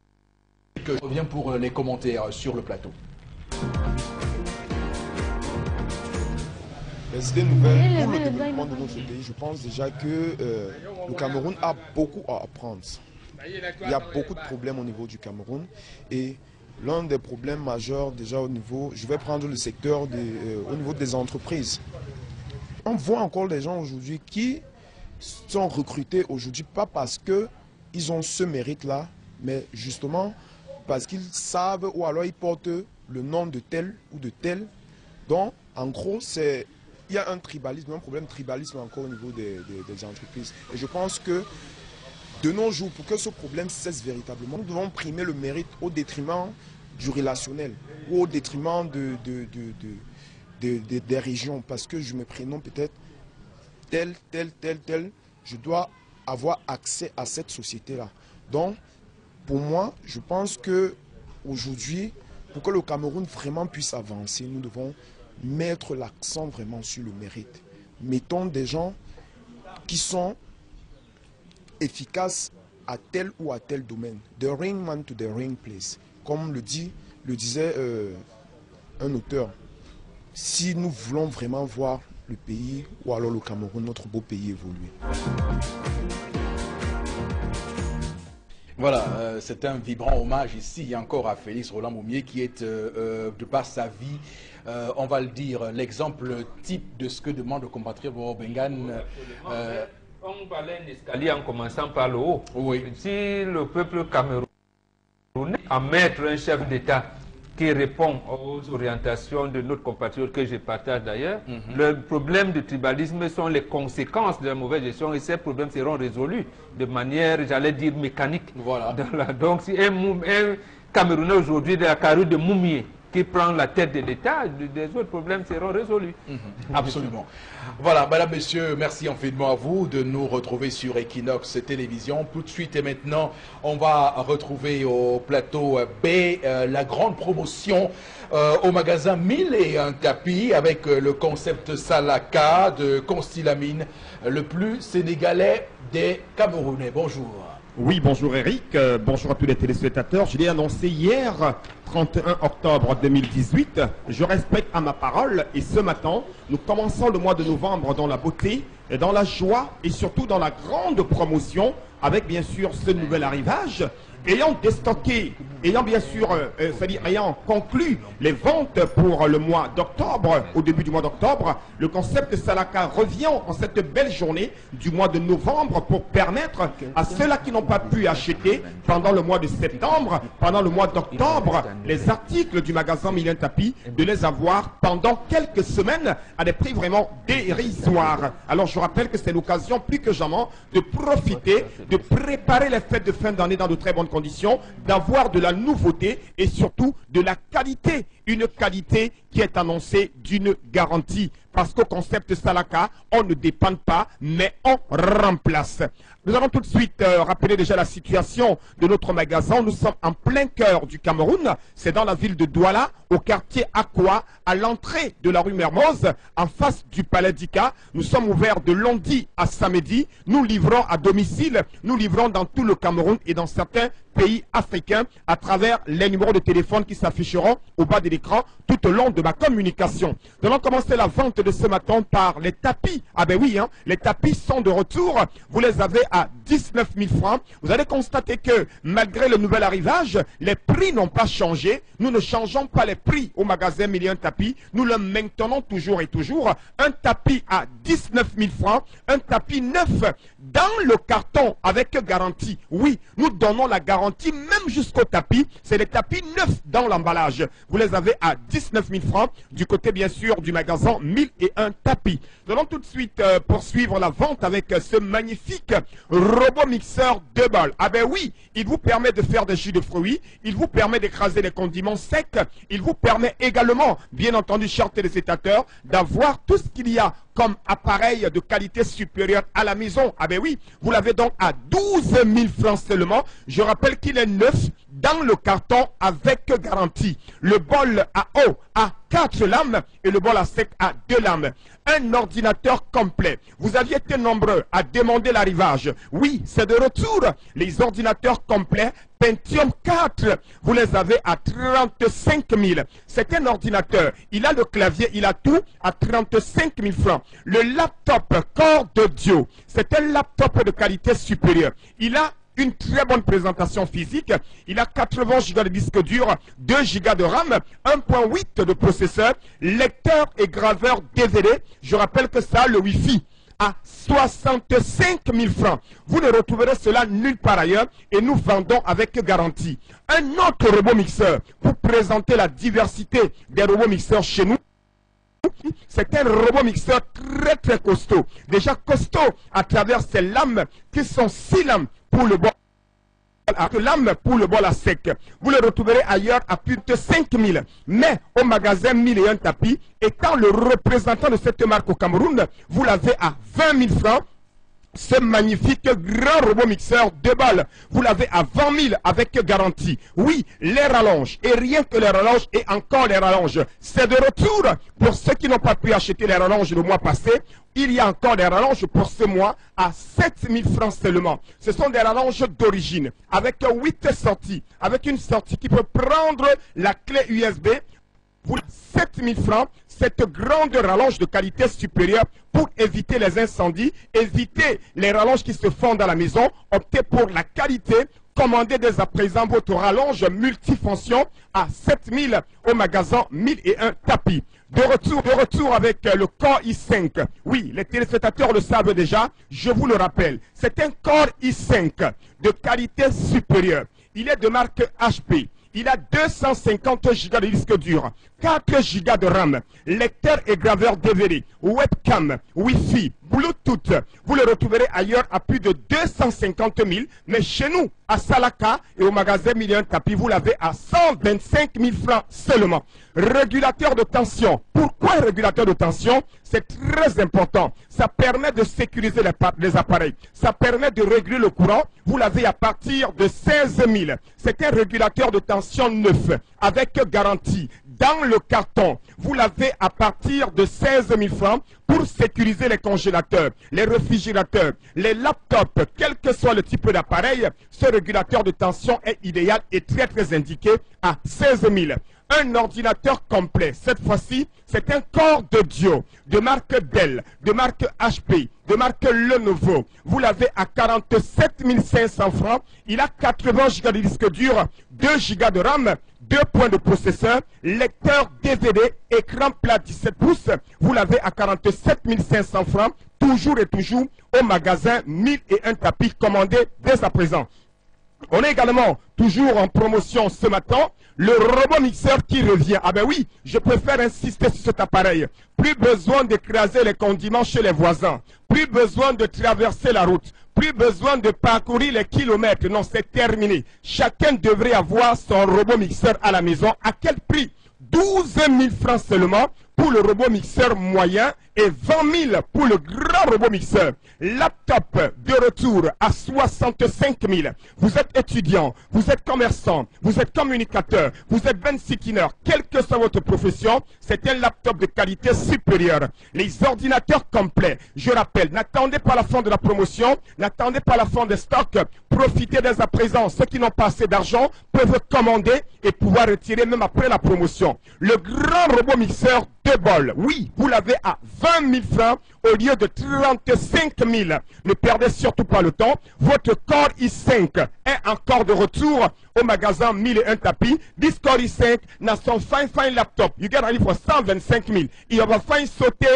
qui revient pour les commentaires sur le plateau. Les idées nouvelles pour le développement de notre pays, je pense déjà que le Cameroun a beaucoup à apprendre. Il y a beaucoup de problèmes au niveau du Cameroun et l'un des problèmes majeurs déjà au niveau, je vais prendre le secteur au niveau des entreprises. On voit encore des gens aujourd'hui qui sont recrutés aujourd'hui pas parce qu'ils ont ce mérite-là, mais justement parce qu'ils savent ou alors ils portent le nom de tel ou de tel. Donc en gros il y a un tribalisme, un problème de tribalisme encore au niveau des entreprises. Et je pense que de nos jours, pour que ce problème cesse véritablement, nous devons primer le mérite au détriment du relationnel ou au détriment des régions. Parce que je me prénomme peut-être tel, je dois avoir accès à cette société-là. Donc, pour moi, je pense que aujourd'hui, pour que le Cameroun vraiment puisse avancer, nous devons mettre l'accent vraiment sur le mérite. Mettons des gens qui sont efficaces à tel ou à tel domaine. The ring man to the ring place. Comme le disait un auteur. Si nous voulons vraiment voir le pays, ou alors le Cameroun, notre beau pays évoluer. Voilà, c'est un vibrant hommage ici encore à Félix Roland Moumié qui est, de par sa vie, on va le dire, l'exemple type de ce que demande le compatriote Bengan. On va aller un escalier en commençant par le haut. Oui. Si le peuple camerounais a mettre un chef d'État qui répond aux orientations de notre compatriote que je partage d'ailleurs, le problème du tribalisme sont les conséquences de la mauvaise gestion et ces problèmes seront résolus de manière, j'allais dire, mécanique. Voilà. Donc si un Camerounais aujourd'hui de la carrure de Moumié qui prend la tête de l'État, des autres problèmes seront résolus. Absolument. Voilà, madame, monsieur, merci infiniment à vous de nous retrouver sur Equinox Télévision. Tout de suite et maintenant, on va retrouver au plateau B la grande promotion au magasin 1001 tapis avec le concept Salaka de Constilamine, le plus sénégalais des Camerounais. Bonjour. Oui, bonjour Eric, bonjour à tous les téléspectateurs. Je l'ai annoncé hier, 31 octobre 2018. Je respecte à ma parole et ce matin, nous commençons le mois de novembre dans la beauté, et dans la joie et surtout dans la grande promotion avec bien sûr ce nouvel arrivage. Ayant déstocké, ayant bien sûr, c'est-à-dire ayant conclu les ventes pour le mois d'octobre, au début du mois d'octobre, le concept Salaka revient en cette belle journée du mois de novembre pour permettre à ceux-là qui n'ont pas pu acheter pendant le mois de septembre, pendant le mois d'octobre, les articles du magasin 1001 tapis, de les avoir pendant quelques semaines à des prix vraiment dérisoires. Alors je rappelle que c'est l'occasion plus que jamais de profiter, de préparer les fêtes de fin d'année dans de très bonnes conditions, d'avoir de la nouveauté et surtout de la qualité. Une qualité qui est annoncée d'une garantie. Parce qu'au concept Salaka, on ne dépend pas, mais on remplace. Nous allons tout de suite rappeler déjà la situation de notre magasin. Nous sommes en plein cœur du Cameroun. C'est dans la ville de Douala, au quartier Aqua, à l'entrée de la rue Mermoz, en face du Palais d'Ika. Nous sommes ouverts de lundi à samedi. Nous livrons à domicile. Nous livrons dans tout le Cameroun et dans certains pays africains à travers les numéros de téléphone qui s'afficheront au bas de l'écran tout au long de ma communication. Nous allons commencer la vente de ce matin par les tapis. Ah ben oui, hein, les tapis sont de retour. Vous les avez à 19 000 francs. Vous allez constater que malgré le nouvel arrivage, les prix n'ont pas changé. Nous ne changeons pas les prix au magasin 1001 tapis. Nous le maintenons toujours et toujours. Un tapis à 19 000 francs. Un tapis neuf dans le carton avec garantie. Oui, nous donnons la garantie même jusqu'au tapis. C'est les tapis neufs dans l'emballage. Vous les avez à 19 000 francs du côté bien sûr du magasin 1001 tapis. Nous allons tout de suite poursuivre la vente avec ce magnifique robot mixeur 2 balles. Ah ben oui, il vous permet de faire des jus de fruits, il vous permet d'écraser les condiments secs, il vous permet également, bien entendu, chers téléspectateurs, d'avoir tout ce qu'il y a comme appareil de qualité supérieure à la maison. Ah ben oui, vous l'avez donc à 12 000 francs seulement. Je rappelle qu'il est neuf dans le carton avec garantie. Le bol à eau a 4 lames et le bol à sec a 2 lames. Un ordinateur complet. Vous aviez été nombreux à demander l'arrivage. Oui, c'est de retour. Les ordinateurs complets Pentium 4, vous les avez à 35 000. C'est un ordinateur. Il a le clavier, il a tout à 35 000 francs. Le laptop Core d'Audio, c'est un laptop de qualité supérieure. Il a une très bonne présentation physique. Il a 80 Go de disque dur, 2 Go de RAM, 1.8 de processeur, lecteur et graveur DVD. Je rappelle que ça a le Wi-Fi à 65 000 francs. Vous ne retrouverez cela nulle part ailleurs et nous vendons avec garantie. Un autre robot mixeur pour présenter la diversité des robots mixeurs chez nous. C'est un robot mixeur très très costaud. Déjà costaud à travers ces lames qui sont 6 lames pour le bol. Lame pour le bol à sec. Vous le retrouverez ailleurs à plus de 5000. Mais au magasin 1001 tapis, étant le représentant de cette marque au Cameroun, vous l'avez à 20 000 francs. Ce magnifique grand robot mixeur 2 balles, vous l'avez à 20 000 avec garantie. Oui, les rallonges, et rien que les rallonges, et encore les rallonges. C'est de retour pour ceux qui n'ont pas pu acheter les rallonges le mois passé. Il y a encore des rallonges pour ce mois à 7 000 francs seulement. Ce sont des rallonges d'origine, avec 8 sorties, avec une sortie qui peut prendre la clé USB. Pour 7 000 francs, cette grande rallonge de qualité supérieure pour éviter les incendies, éviter les rallonges qui se font dans la maison, optez pour la qualité. Commandez dès à présent votre rallonge multifonction à 7 000 au magasin 1001 tapis. De retour avec le Core i5. Oui, les téléspectateurs le savent déjà, je vous le rappelle. C'est un Core i5 de qualité supérieure. Il est de marque HP. Il a 250 Go de disque dur, 4 Go de RAM, lecteur et graveur DVD, webcam, Wi-Fi, Bluetooth. Vous le retrouverez ailleurs à plus de 250 000, mais chez nous, à Salaka et au magasin 1001 tapis, vous l'avez à 125 000 francs seulement. Régulateur de tension. Pourquoi un régulateur de tension? C'est très important. Ça permet de sécuriser les appareils. Ça permet de réguler le courant. Vous l'avez à partir de 16 000. C'est un régulateur de tension neuf avec garantie. Dans le carton, vous l'avez à partir de 16 000 francs pour sécuriser les congélateurs, les réfrigérateurs, les laptops, quel que soit le type d'appareil. Ce régulateur de tension est idéal et très très indiqué à 16 000. Un ordinateur complet. Cette fois-ci, c'est un Core d'audio de marque Dell, de marque HP, de marque Lenovo. Vous l'avez à 47 500 francs. Il a 80 Go de disque dur, 2 Go de RAM, 2 points de processeur, lecteur DVD, écran plat 17 pouces. Vous l'avez à 47 500 francs. Toujours et toujours au magasin 1001 tapis. Commandé dès à présent. On est également toujours en promotion ce matin, le robot mixeur qui revient. Ah ben oui, je préfère insister sur cet appareil. Plus besoin d'écraser les condiments chez les voisins. Plus besoin de traverser la route. Plus besoin de parcourir les kilomètres. Non, c'est terminé. Chacun devrait avoir son robot mixeur à la maison. À quel prix? 12 000 francs seulement pour le robot mixeur moyen et 20 000 pour le grand robot mixeur. Laptop de retour à 65 000. Vous êtes étudiant, vous êtes commerçant, vous êtes communicateur, vous êtes bensikineur, quelle que soit votre profession, c'est un laptop de qualité supérieure. Les ordinateurs complets, je rappelle, n'attendez pas la fin de la promotion, n'attendez pas la fin des stocks, profitez dès à présent. Ceux qui n'ont pas assez d'argent peuvent commander et pouvoir retirer même après la promotion. Le grand robot mixeur de bol, oui, vous l'avez à 20 000 francs au lieu de 35 000. Ne perdez surtout pas le temps. Votre Core i5 est encore de retour au magasin 1001 tapis. This Core i5 n'a son fine laptop. You get ready for 125 000. Il va fine sauter.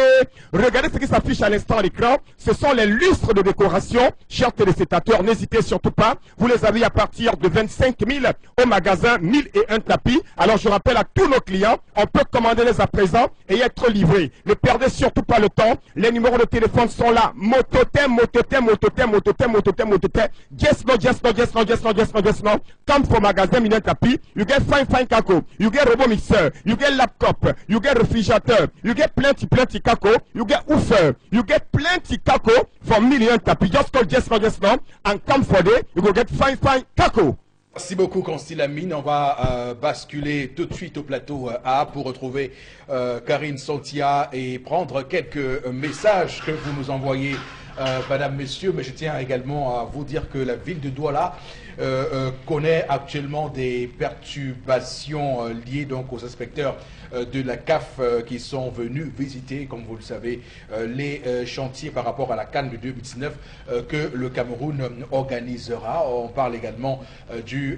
Regardez ce qui s'affiche à l'instant à l'écran. Ce sont les lustres de décoration. Chers téléspectateurs, n'hésitez surtout pas. Vous les avez à partir de 25 000 au magasin 1001 tapis. Alors je rappelle à tous nos clients, on peut commander les à présent et être livré. Ne perdez surtout pas le temps. Les numéros de téléphone sont là. Mototem, mototem, mototem, mototem, mototem, mototem. Yes, no, yes, no, yes, no, yes, no, yes, no, yes, no. Come for magasin 1001 tapis. You get fine kako. You get robot mixer. You get laptop. You get réfrigérateur. You get plenty kako. You get woofer. You get plenty kako from 1001 tapis. Just call yes, no, yes, no. And come for day. You go get fine kako. Merci beaucoup, Constille Amine. On va basculer tout de suite au plateau A pour retrouver Karine Santia et prendre quelques messages que vous nous envoyez, madame, messieurs. Mais je tiens également à vous dire que la ville de Douala connaît actuellement des perturbations liées donc aux inspecteurs de la CAF qui sont venus visiter, comme vous le savez, les chantiers par rapport à la CAN de 2019 que le Cameroun organisera. On parle également du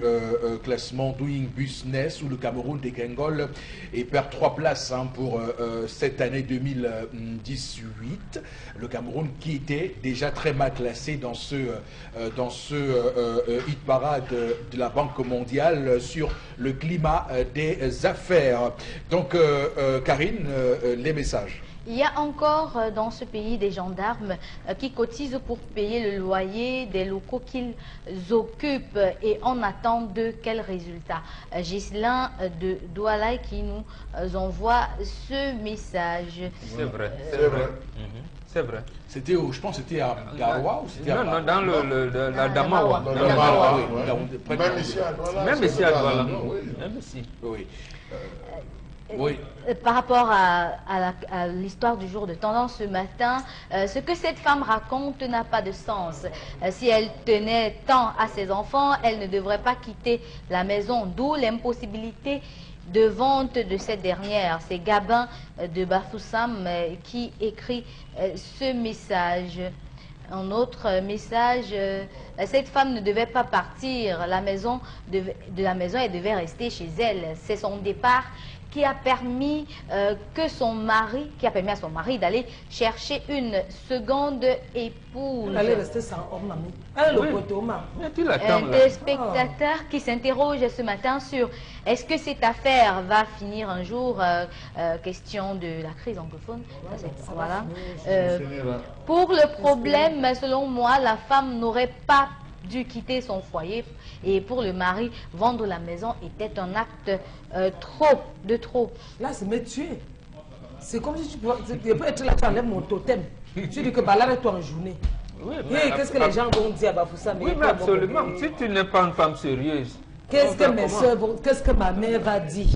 classement Doing Business où le Cameroun dégringole et perd 3 places pour cette année 2018. Le Cameroun qui était sujet déjà très mal classé dans ce hit parade de la Banque mondiale sur le climat des affaires. Donc, Karine, les messages. Il y a encore dans ce pays des gendarmes qui cotisent pour payer le loyer des locaux qu'ils occupent et on attend de quels résultats. Ghislain de Douala qui nous envoie ce message. C'est vrai. C'est vrai. C'était, je pense, c'était à Garoua ou c'était à... Non, dans la Damawa. Même ici à Douala. Même ici à Douala. Même ici. Oui. Oui. Par rapport à l'histoire du jour de tendance ce matin, ce que cette femme raconte n'a pas de sens. Si elle tenait tant à ses enfants, elle ne devrait pas quitter la maison, d'où l'impossibilité de vente de cette dernière. C'est Gabin de Bafoussam qui écrit ce message. Un autre message, cette femme ne devait pas partir de la maison, elle devait rester chez elle. C'est son départ qui a permis à son mari d'aller chercher une seconde épouse. Elle allait rester sans homme, mamie. Elle le poteau, Un téléspectateur qui s'interroge ce matin sur est-ce que cette affaire va finir un jour, question de la crise anglophone. Voilà. Pour le problème, selon moi, la femme n'aurait pas dû quitter son foyer et pour le mari, vendre la maison était un acte de trop. Là, c'est me tuer. C'est comme si tu peux être là, tu enlèves mon totem. Tu dis que bah, là, toi en journée. Oui, qu'est-ce que les gens vont dire à Bafoussa? Oui, mais absolument. Si tu n'es pas une femme sérieuse. Qu'est-ce que mes soeurs vont... Qu'est-ce que ma mère va dire?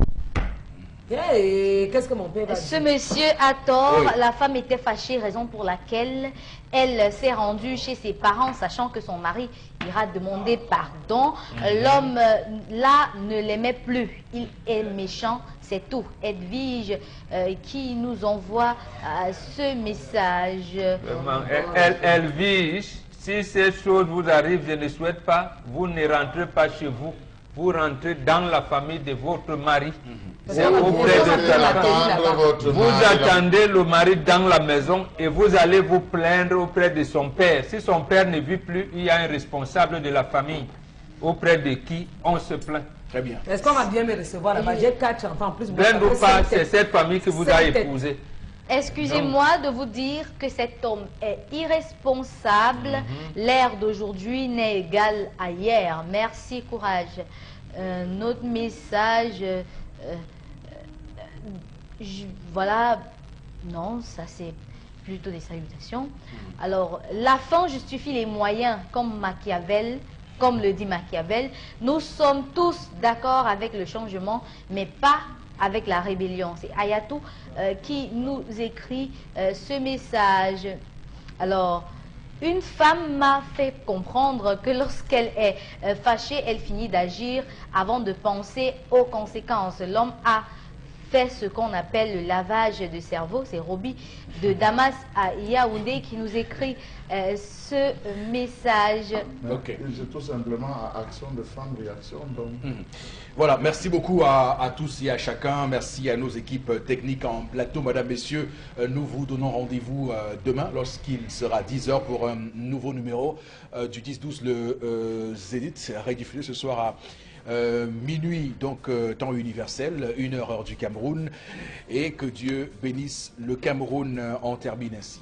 Qu'est-ce que mon père va dire? Ce monsieur a tort. Oui. La femme était fâchée, raison pour laquelle elle s'est rendue chez ses parents, sachant que son mari ira demander pardon. L'homme, là, ne l'aimait plus. Il est méchant, c'est tout. Edwige qui nous envoie ce message. Edwige, si ces choses vous arrivent, je ne souhaite pas, vous ne rentrez pas chez vous. Vous rentrez dans la famille de votre mari. C'est auprès de ta vous attendez le mari dans la maison et vous allez vous plaindre auprès de son père. Si son père ne vit plus, il y a un responsable de la famille auprès de qui on se plaint. Très bien. Est-ce qu'on va bien me recevoir là-bas? J'ai 4 enfants en plus. Plaindre ou pas, c'est cette famille que vous avez épousée. Excusez-moi de vous dire que cet homme est irresponsable. L'ère d'aujourd'hui n'est égale à hier. Merci, courage. Notre message, voilà, non, ça c'est plutôt des salutations. Alors, la fin justifie les moyens, comme Machiavel, comme le dit Machiavel. Nous sommes tous d'accord avec le changement, mais pas avec la rébellion. C'est Ayatou qui nous écrit ce message. Alors, une femme m'a fait comprendre que lorsqu'elle est fâchée, elle finit d'agir avant de penser aux conséquences. L'homme a fait ce qu'on appelle le lavage de cerveau. C'est Roby de Damas à Yaoundé qui nous écrit ce message. Okay. C'est tout simplement action de femme, réaction. Donc. Voilà, merci beaucoup à tous et à chacun. Merci à nos équipes techniques en plateau. Madame, messieurs, nous vous donnons rendez-vous demain lorsqu'il sera 10 h pour un nouveau numéro du 10-12 le Zénith, rediffusé ce soir à minuit, donc temps universel, 1 h heure du Cameroun, et que Dieu bénisse le Cameroun. En termine ainsi.